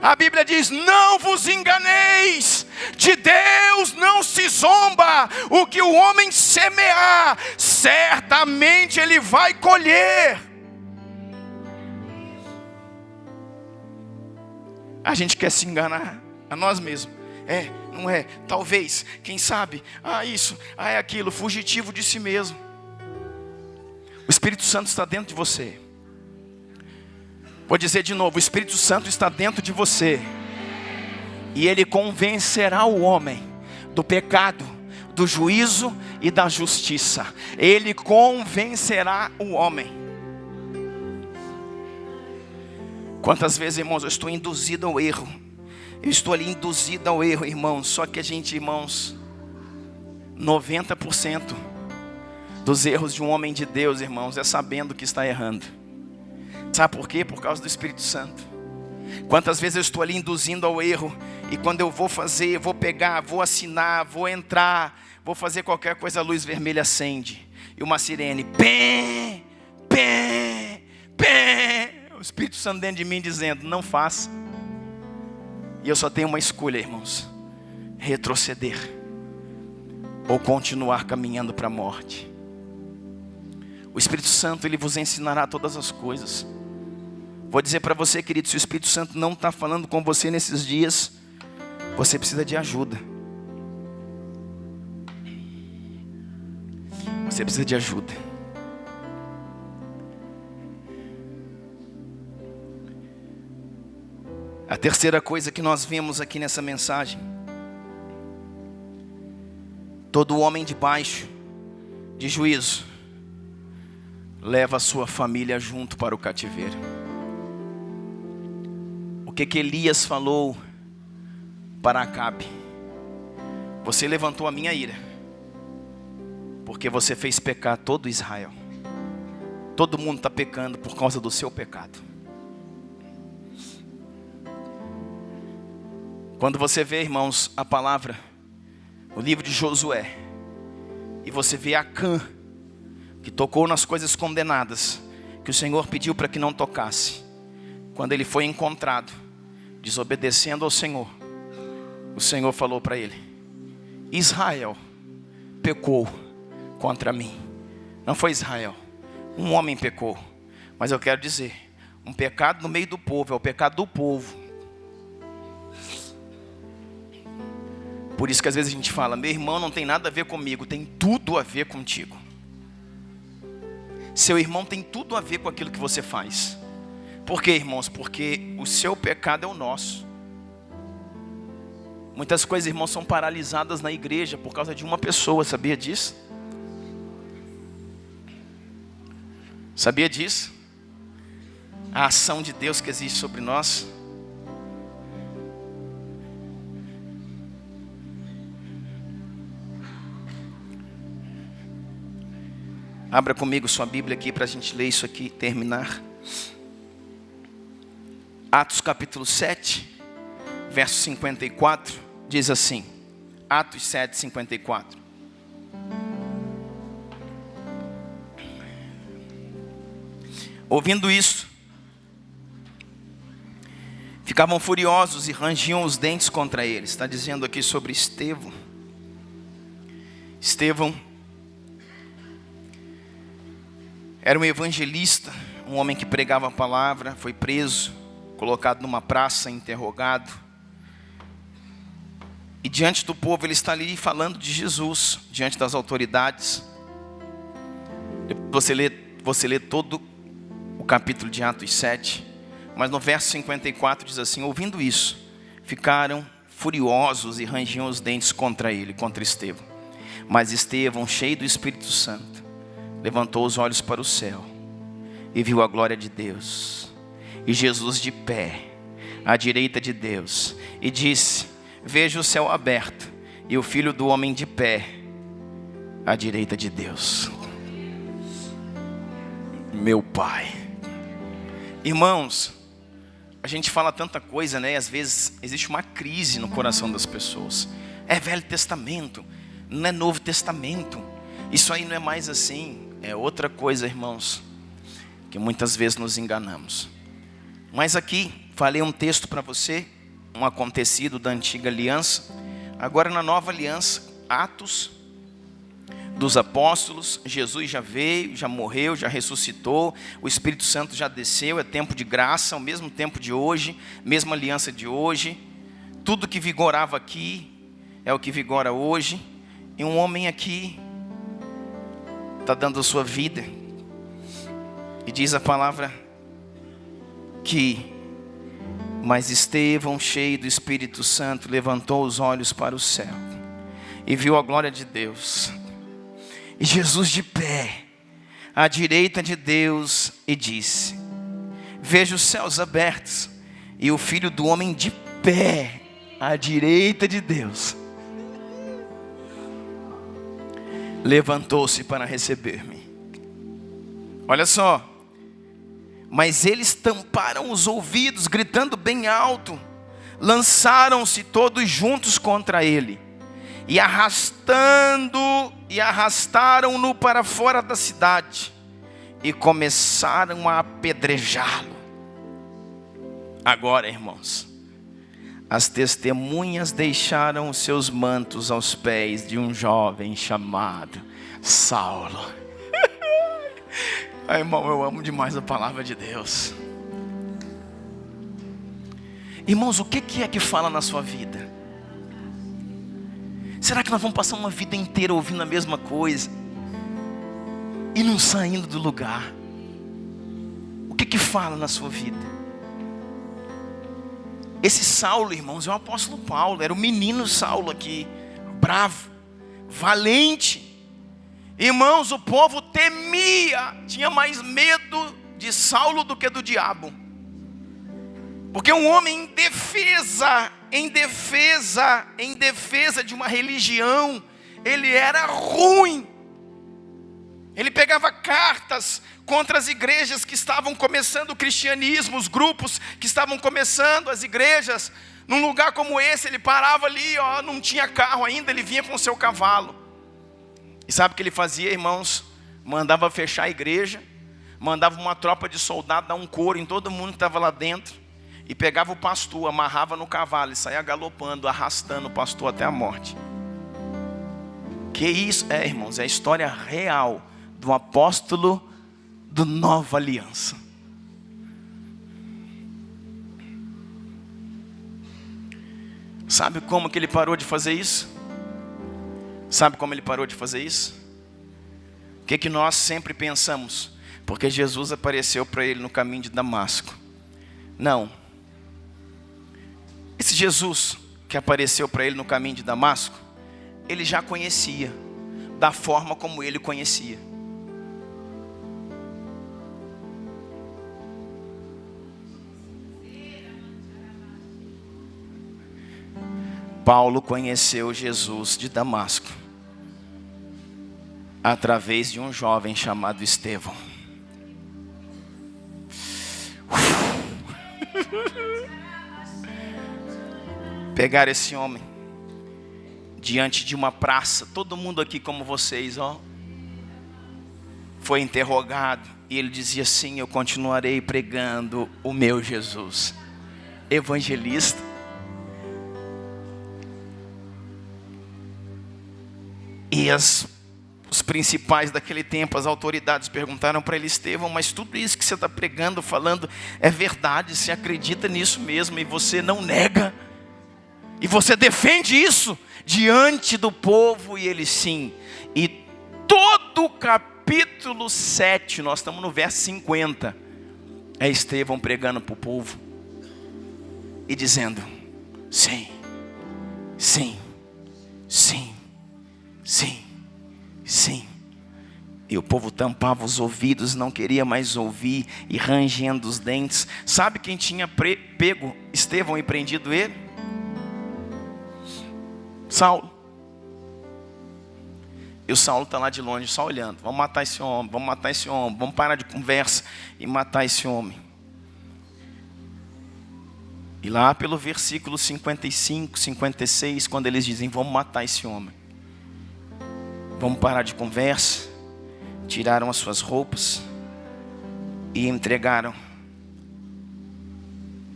A Bíblia diz, não vos enganeis. De Deus não se zomba. O que o homem semear, certamente ele vai colher. A gente quer se enganar a nós mesmos. É, não é, talvez, quem sabe, isso, é aquilo, fugitivo de si mesmo. O Espírito Santo está dentro de você. Vou dizer de novo, o Espírito Santo está dentro de você. E ele convencerá o homem do pecado, do juízo e da justiça. Ele convencerá o homem. Quantas vezes, irmãos, eu estou induzido ao erro. Eu estou ali induzido ao erro, irmãos. Só que a gente, irmãos, 90% dos erros de um homem de Deus, irmãos, é sabendo que está errando. Sabe por quê? Por causa do Espírito Santo. Quantas vezes eu estou ali induzindo ao erro, e quando eu vou fazer, vou pegar, vou assinar, vou entrar, vou fazer qualquer coisa, a luz vermelha acende. E uma sirene, pé, pé, pé. O Espírito Santo dentro de mim dizendo, não faça. E eu só tenho uma escolha, irmãos. Retroceder. Ou continuar caminhando para a morte. O Espírito Santo, ele vos ensinará todas as coisas. Vou dizer para você, querido, se o Espírito Santo não está falando com você nesses dias, você precisa de ajuda. Você precisa de ajuda. A terceira coisa que nós vemos aqui nessa mensagem: todo homem debaixo de juízo leva a sua família junto para o cativeiro. O que Elias falou para Acabe? Você levantou a minha ira, porque você fez pecar todo Israel. Todo mundo está pecando por causa do seu pecado. Quando você vê, irmãos, a palavra, o livro de Josué, e você vê Acã, que tocou nas coisas condenadas, que o Senhor pediu para que não tocasse. Quando ele foi encontrado, desobedecendo ao Senhor, o Senhor falou para ele: Israel pecou contra mim. Não foi Israel, um homem pecou. Mas eu quero dizer, um pecado no meio do povo é o pecado do povo. Por isso que às vezes a gente fala, meu irmão não tem nada a ver comigo. Tem tudo a ver contigo. Seu irmão tem tudo a ver com aquilo que você faz. Por quê, irmãos? Porque o seu pecado é o nosso. Muitas coisas, irmãos, são paralisadas na igreja por causa de uma pessoa. Sabia disso? Sabia disso? A ação de Deus que existe sobre nós. Abra comigo sua Bíblia aqui para a gente ler isso aqui e terminar. Atos capítulo 7, verso 54, diz assim. Atos 7, 54. Ouvindo isso, Ficavam furiosos e rangiam os dentes contra ele. Está dizendo aqui sobre Estevão. Estevão era um evangelista, um homem que pregava a palavra. Foi preso, colocado numa praça, interrogado. E diante do povo ele está ali falando de Jesus, diante das autoridades. Você lê todo o capítulo de Atos 7. Mas no verso 54 diz assim: ouvindo isso, ficaram furiosos e rangiam os dentes contra ele, contra Estevão. Mas Estevão, cheio do Espírito Santo, levantou os olhos para o céu e viu a glória de Deus, e Jesus de pé, à direita de Deus, e disse: vejo o céu aberto, e o Filho do Homem de pé, à direita de Deus. Meu Pai. Irmãos, a gente fala tanta coisa, né? Às vezes existe uma crise no coração das pessoas. É Velho Testamento, não é Novo Testamento. Isso aí não é mais assim. É outra coisa, irmãos, que muitas vezes nos enganamos. Mas aqui, falei um texto para você, um acontecido da antiga aliança. Agora na nova aliança, Atos dos apóstolos. Jesus já veio, já morreu, já ressuscitou, o Espírito Santo já desceu, é tempo de graça, o mesmo tempo de hoje, mesma aliança de hoje. Tudo que vigorava aqui é o que vigora hoje. E um homem aqui está dando a sua vida, e diz a palavra que: mas Estevão, cheio do Espírito Santo, levantou os olhos para o céu e viu a glória de Deus, e Jesus de pé, à direita de Deus, e disse: vejo os céus abertos, e o Filho do Homem de pé, à direita de Deus. Levantou-se para receber-me. Olha só. Mas eles tamparam os ouvidos, gritando bem alto. Lançaram-se todos juntos contra ele, e arrastaram-no para fora da cidade, e começaram a apedrejá-lo. Agora, irmãos, as testemunhas deixaram os seus mantos aos pés de um jovem chamado Saulo. Ai, irmão, eu amo demais a palavra de Deus. Irmãos, o que é que fala na sua vida? Será que nós vamos passar uma vida inteira ouvindo a mesma coisa e não saindo do lugar? O que fala na sua vida? Esse Saulo, irmãos, é o apóstolo Paulo. Era o menino Saulo aqui, bravo, valente. Irmãos, o povo temia, tinha mais medo de Saulo do que do diabo. Porque um homem em defesa de uma religião, ele era ruim. Ele pegava cartas contra as igrejas que estavam começando o cristianismo, os grupos que estavam começando as igrejas. Num lugar como esse, ele parava ali, não tinha carro ainda, ele vinha com o seu cavalo. E sabe o que ele fazia, irmãos? Mandava fechar a igreja, mandava uma tropa de soldados dar um couro em todo mundo que estava lá dentro, e pegava o pastor, amarrava no cavalo e saía galopando, arrastando o pastor até a morte. Que isso? Irmãos, é a história real do apóstolo do Nova Aliança. Sabe como que ele parou de fazer isso? Sabe como ele parou de fazer isso? O que nós sempre pensamos? Porque Jesus apareceu para ele no caminho de Damasco. Não. Esse Jesus que apareceu para ele no caminho de Damasco, ele já conhecia, da forma como ele conhecia. Paulo conheceu Jesus de Damasco através de um jovem chamado Estevão. Pegaram esse homem diante de uma praça, todo mundo aqui como vocês, foi interrogado, e ele dizia assim: eu continuarei pregando o meu Jesus, evangelista. E os principais daquele tempo, as autoridades, perguntaram para ele: Estevão, mas tudo isso que você está pregando, falando, é verdade? Você acredita nisso mesmo e você não nega? E você defende isso diante do povo? E ele: sim. E todo o capítulo 7, nós estamos no verso 50, é Estevão pregando para o povo e dizendo: sim, sim, sim, sim, sim. E o povo tampava os ouvidos, não queria mais ouvir, e rangendo os dentes. Sabe quem tinha pego Estevão e prendido ele? Saulo. E o Saulo está lá de longe, só olhando: vamos matar esse homem, vamos matar esse homem, vamos parar de conversa e matar esse homem. E lá pelo versículo 55, 56, quando eles dizem: vamos matar esse homem, vamos parar de conversa, tiraram as suas roupas e entregaram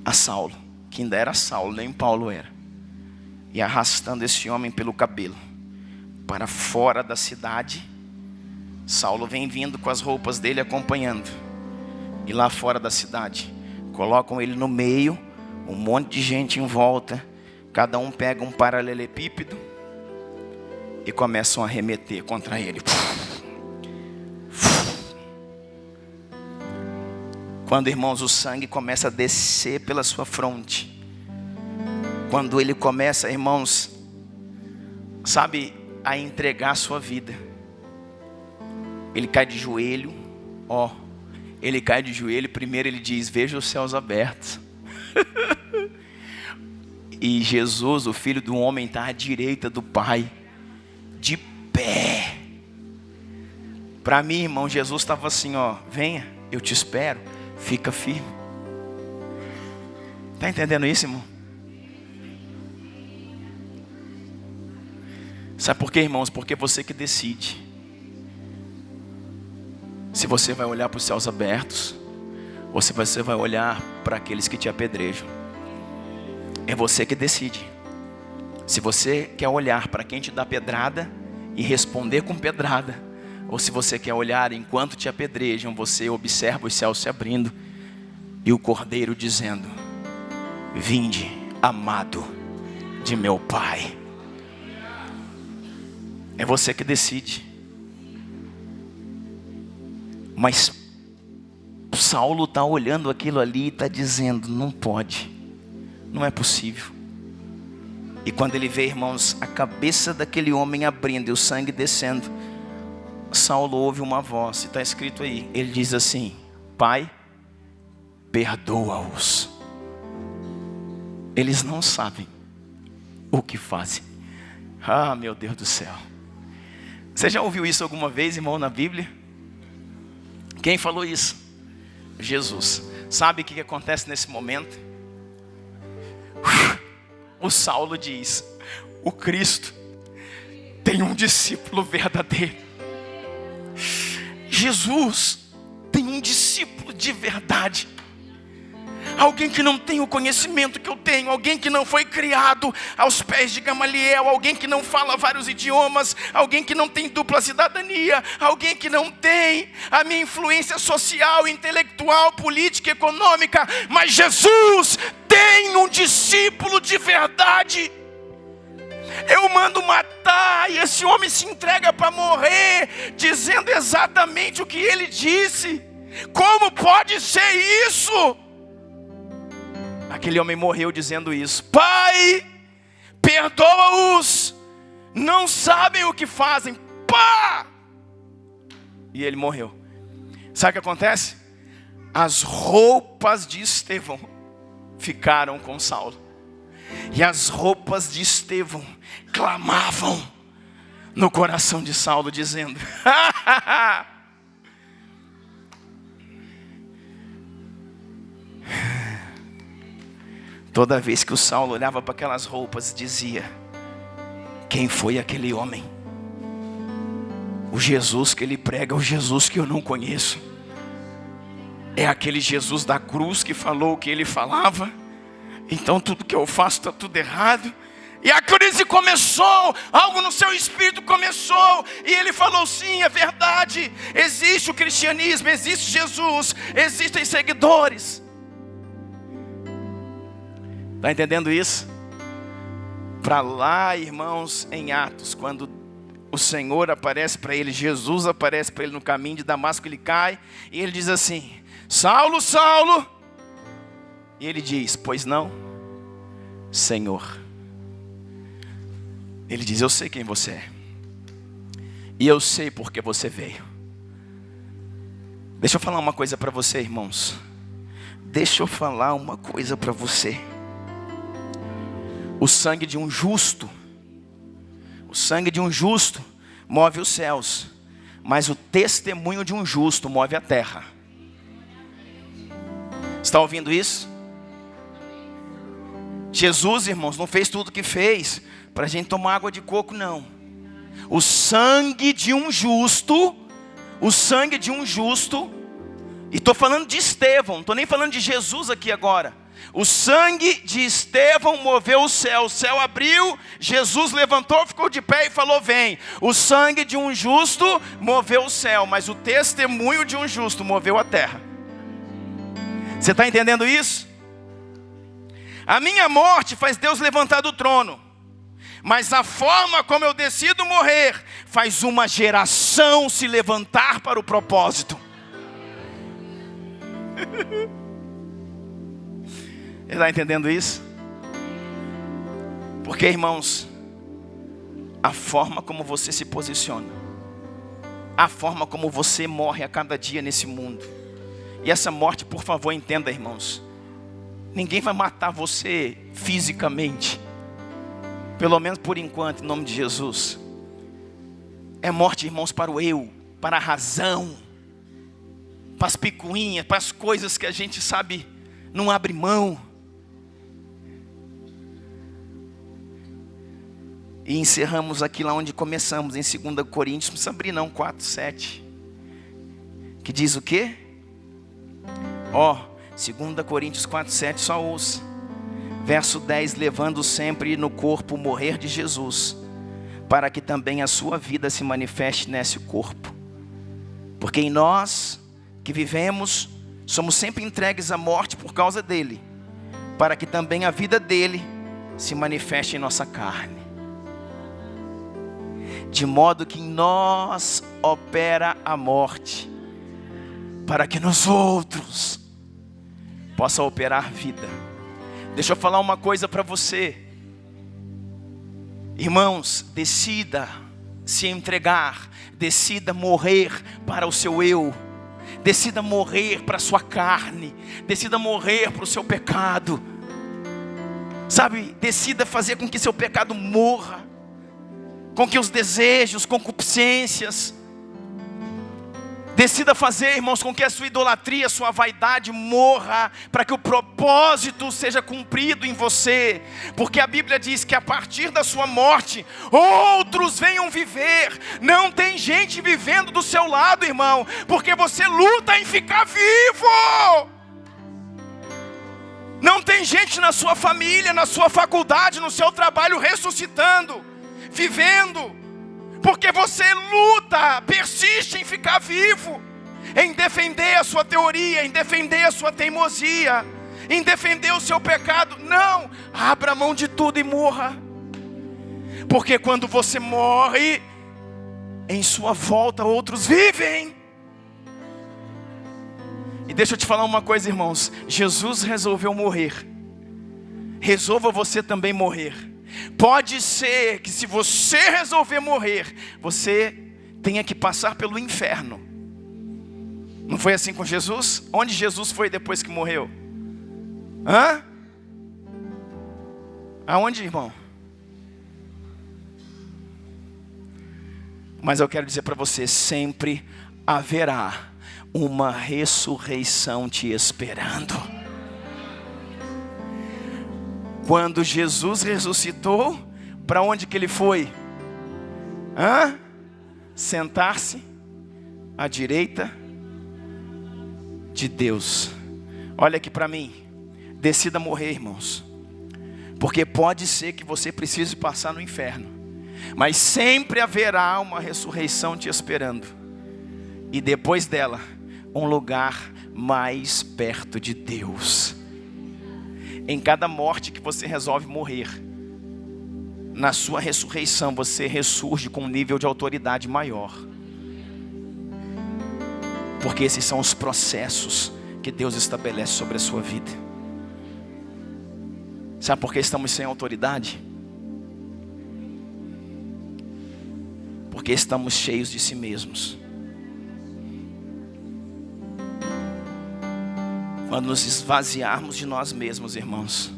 a Saulo, que ainda era Saulo, nem Paulo era, e arrastando esse homem pelo cabelo para fora da cidade. Saulo vem vindo com as roupas dele acompanhando, e lá fora da cidade colocam ele no meio, um monte de gente em volta, cada um pega um paralelepípedo e começam a arremeter contra ele. Quando, irmãos, o sangue começa a descer pela sua fronte, quando ele começa, irmãos, sabe, a entregar a sua vida, ele cai de joelho. Ele cai de joelho. Primeiro ele diz: veja os céus abertos. E Jesus, o Filho do Homem, está à direita do Pai, de pé. Para mim, irmão, Jesus estava assim: venha, eu te espero, fica firme. Está entendendo isso, irmão? Sabe por quê, irmãos? Porque é você que decide se você vai olhar para os céus abertos ou se você vai olhar para aqueles que te apedrejam. É você que decide. Se você quer olhar para quem te dá pedrada e responder com pedrada, ou se você quer olhar enquanto te apedrejam, você observa os céus se abrindo e o Cordeiro dizendo: vinde, amado de meu Pai. É você que decide. Mas Saulo está olhando aquilo ali e está dizendo: não pode, não é possível. E quando ele vê, irmãos, a cabeça daquele homem abrindo e o sangue descendo, Saulo ouve uma voz, e está escrito aí, ele diz assim: Pai, perdoa-os, eles não sabem o que fazem. Ah, meu Deus do céu. Você já ouviu isso alguma vez, irmão, na Bíblia? Quem falou isso? Jesus. Sabe o que acontece nesse momento? O Saulo diz: o Cristo tem um discípulo verdadeiro. Jesus tem um discípulo de verdade. Alguém que não tem o conhecimento que eu tenho, alguém que não foi criado aos pés de Gamaliel, alguém que não fala vários idiomas, alguém que não tem dupla cidadania, alguém que não tem a minha influência social, intelectual, política, econômica, mas Jesus tem um discípulo de verdade. Eu mando matar, e esse homem se entrega para morrer, dizendo exatamente o que ele disse. Como pode ser isso? Aquele homem morreu dizendo isso: Pai, perdoa-os, não sabem o que fazem. Pá! E ele morreu. Sabe o que acontece? As roupas de Estevão ficaram com Saulo, e as roupas de Estevão clamavam no coração de Saulo, dizendo: toda vez que o Saulo olhava para aquelas roupas, dizia: quem foi aquele homem? O Jesus que ele prega é o Jesus que eu não conheço. É aquele Jesus da cruz que falou o que ele falava? Então tudo que eu faço está tudo errado. E a crise começou, algo no seu espírito começou, e ele falou: sim, é verdade, existe o cristianismo, existe Jesus, existem seguidores. Está entendendo isso? Para lá, irmãos, em Atos, quando o Senhor aparece para ele, Jesus aparece para ele no caminho de Damasco, ele cai, e ele diz assim: Saulo, Saulo. E ele diz: pois não, Senhor. Ele diz: eu sei quem você é, e eu sei porque você veio. Deixa eu falar uma coisa para você, irmãos. Deixa eu falar uma coisa para você. O sangue de um justo, move os céus, mas o testemunho de um justo move a terra. Está ouvindo isso? Jesus, irmãos, não fez tudo o que fez para a gente tomar água de coco, não. O sangue de um justo, e estou falando de Estevão, não estou nem falando de Jesus aqui agora. O sangue de Estevão moveu o céu abriu, Jesus levantou, ficou de pé e falou: vem. O sangue de um justo moveu o céu, mas o testemunho de um justo moveu a terra. Você está entendendo isso? A minha morte faz Deus levantar do trono, mas a forma como eu decido morrer faz uma geração se levantar para o propósito. Está entendendo isso? Porque, irmãos, a forma como você se posiciona, a forma como você morre a cada dia nesse mundo. E essa morte, por favor, entenda, irmãos, ninguém vai matar você fisicamente, pelo menos por enquanto, em nome de Jesus. É morte, irmãos, para o eu, para a razão, para as picuinhas, para as coisas que a gente sabe, não abre mão. E encerramos aqui lá onde começamos, em 2 Coríntios, não precisa abrir não, 4:7. Que diz o quê? 2 Coríntios 4:7, só ouça. Verso 10, levando sempre no corpo o morrer de Jesus, para que também a sua vida se manifeste nesse corpo. Porque em nós que vivemos, somos sempre entregues à morte por causa dele, para que também a vida dele se manifeste em nossa carne. De modo que em nós opera a morte, para que nos outros possa operar vida. Deixa eu falar uma coisa para você. Irmãos, decida se entregar, decida morrer para o seu eu, decida morrer para a sua carne, decida morrer para o seu pecado. Sabe, decida fazer com que seu pecado morra, com que os desejos, concupiscências, decida fazer, irmãos, com que a sua idolatria, a sua vaidade morra, para que o propósito seja cumprido em você. Porque a Bíblia diz que a partir da sua morte, outros venham viver. Não tem gente vivendo do seu lado, irmão, porque você luta em ficar vivo. Não tem gente na sua família, na sua faculdade, no seu trabalho ressuscitando, vivendo, porque você luta, persiste em ficar vivo, em defender a sua teoria, em defender a sua teimosia, em defender o seu pecado. Não, abra mão de tudo e morra, porque quando você morre, em sua volta outros vivem. E deixa eu te falar uma coisa, irmãos, Jesus resolveu morrer, resolva você também morrer. Pode ser que se você resolver morrer, você tenha que passar pelo inferno. Não foi assim com Jesus? Onde Jesus foi depois que morreu? Aonde, irmão? Mas eu quero dizer para você, sempre haverá uma ressurreição te esperando. Quando Jesus ressuscitou, para onde que ele foi? Sentar-se à direita de Deus. Olha aqui para mim. Decida morrer, irmãos. Porque pode ser que você precise passar no inferno, mas sempre haverá uma ressurreição te esperando. E depois dela, um lugar mais perto de Deus. Em cada morte que você resolve morrer, na sua ressurreição você ressurge com um nível de autoridade maior. Porque esses são os processos que Deus estabelece sobre a sua vida. Sabe por que estamos sem autoridade? Porque estamos cheios de si mesmos. Quando nos esvaziarmos de nós mesmos, irmãos,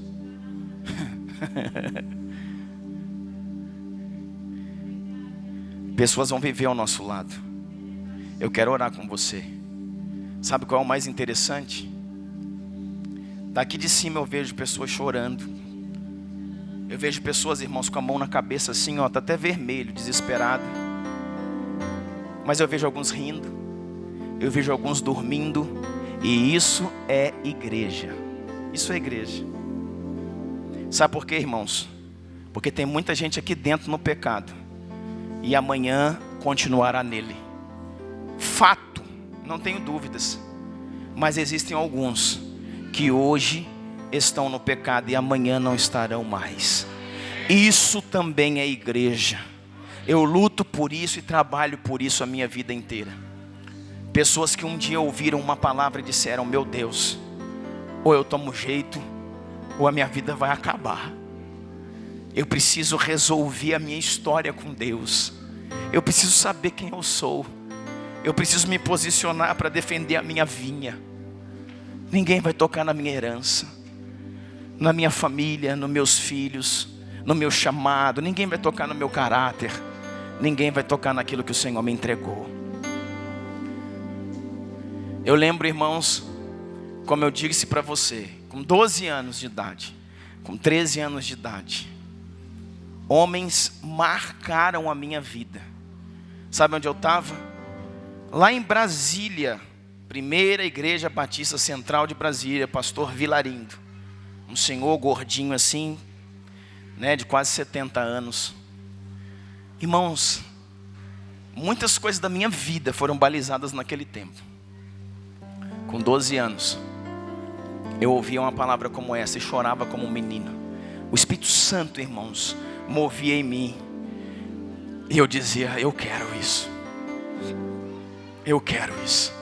pessoas vão viver ao nosso lado. Eu quero orar com você. Sabe qual é o mais interessante? Daqui de cima eu vejo pessoas chorando. Eu vejo pessoas, irmãos, com a mão na cabeça assim, ó, tá até vermelho, desesperado. Mas eu vejo alguns rindo. Eu vejo alguns dormindo. E isso é igreja. Isso é igreja. Sabe por quê, irmãos? Porque tem muita gente aqui dentro no pecado, e amanhã continuará nele. Fato, não tenho dúvidas. Mas existem alguns que hoje estão no pecado e amanhã não estarão mais. Isso também é igreja. Eu luto por isso e trabalho por isso a minha vida inteira. Pessoas que um dia ouviram uma palavra e disseram: meu Deus, ou eu tomo jeito, ou a minha vida vai acabar. Eu preciso resolver a minha história com Deus. Eu preciso saber quem eu sou. Eu preciso me posicionar para defender a minha vinha. Ninguém vai tocar na minha herança, na minha família, nos meus filhos, no meu chamado. Ninguém vai tocar no meu caráter. Ninguém vai tocar naquilo que o Senhor me entregou. Eu lembro, irmãos, como eu disse para você, com 12 anos de idade, com 13 anos de idade, homens marcaram a minha vida. Sabe onde eu estava? Lá em Brasília, Primeira Igreja Batista Central de Brasília, pastor Vilarindo. Um senhor gordinho assim, né, de quase 70 anos. Irmãos, muitas coisas da minha vida foram balizadas naquele tempo. Com 12 anos, eu ouvia uma palavra como essa e chorava como um menino. O Espírito Santo, irmãos, movia em mim. E eu dizia: eu quero isso. Eu quero isso.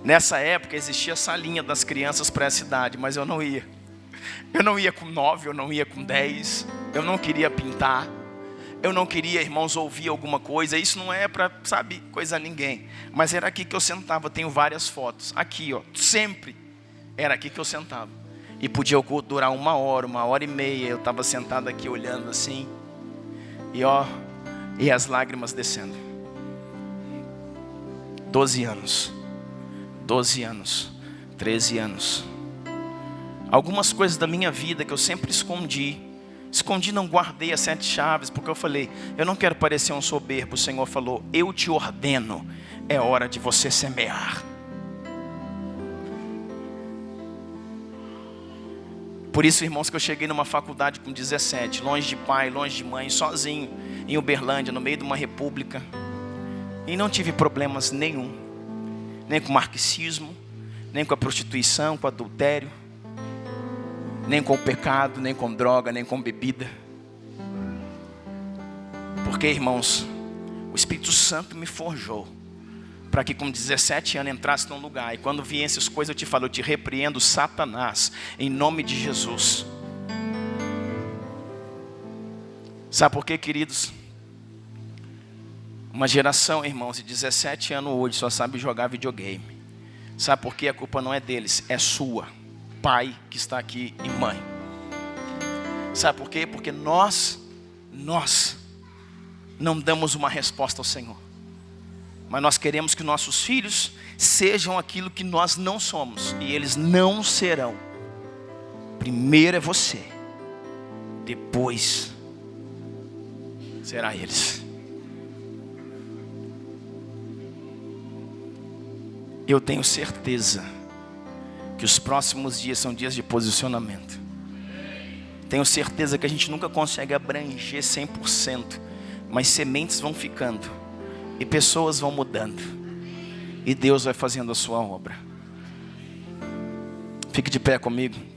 Nessa época existia a salinha das crianças para essa idade, mas eu não ia. Eu não ia com 9, eu não ia com 10. Eu não queria pintar. Eu não queria, irmãos, ouvir alguma coisa. Isso não é para, sabe, coisa a ninguém. Mas era aqui que eu sentava. Tenho várias fotos. Aqui, ó, sempre era aqui que eu sentava. E podia durar 1 hora, 1 hora e meia. Eu estava sentado aqui olhando assim. E ó, e as lágrimas descendo. 12 anos. 12 anos. 13 anos. Algumas coisas da minha vida que eu sempre escondi, não guardei as 7 chaves, porque eu falei: eu não quero parecer um soberbo. O Senhor falou: eu te ordeno, é hora de você semear. Por isso, irmãos, que eu cheguei numa faculdade com 17, longe de pai, longe de mãe, sozinho, em Uberlândia, no meio de uma república. E não tive problemas nenhum, nem com marxismo, nem com a prostituição, com o adultério, nem com o pecado, nem com droga, nem com bebida. Porque, irmãos, o Espírito Santo me forjou para que com 17 anos entrasse num lugar. E quando viessem essas coisas eu te falo: eu te repreendo, Satanás, em nome de Jesus. Sabe por quê, queridos? Uma geração, irmãos, de 17 anos hoje só sabe jogar videogame. Sabe por quê? A culpa não é deles, é sua. Pai que está aqui e mãe. Sabe por quê? Porque nós não damos uma resposta ao Senhor. Mas nós queremos que nossos filhos sejam aquilo que nós não somos. E eles não serão. Primeiro é você, depois será eles. Eu tenho certeza que os próximos dias são dias de posicionamento. Tenho certeza que a gente nunca consegue abranger 100%, mas sementes vão ficando, e pessoas vão mudando, e Deus vai fazendo a sua obra. Fique de pé comigo.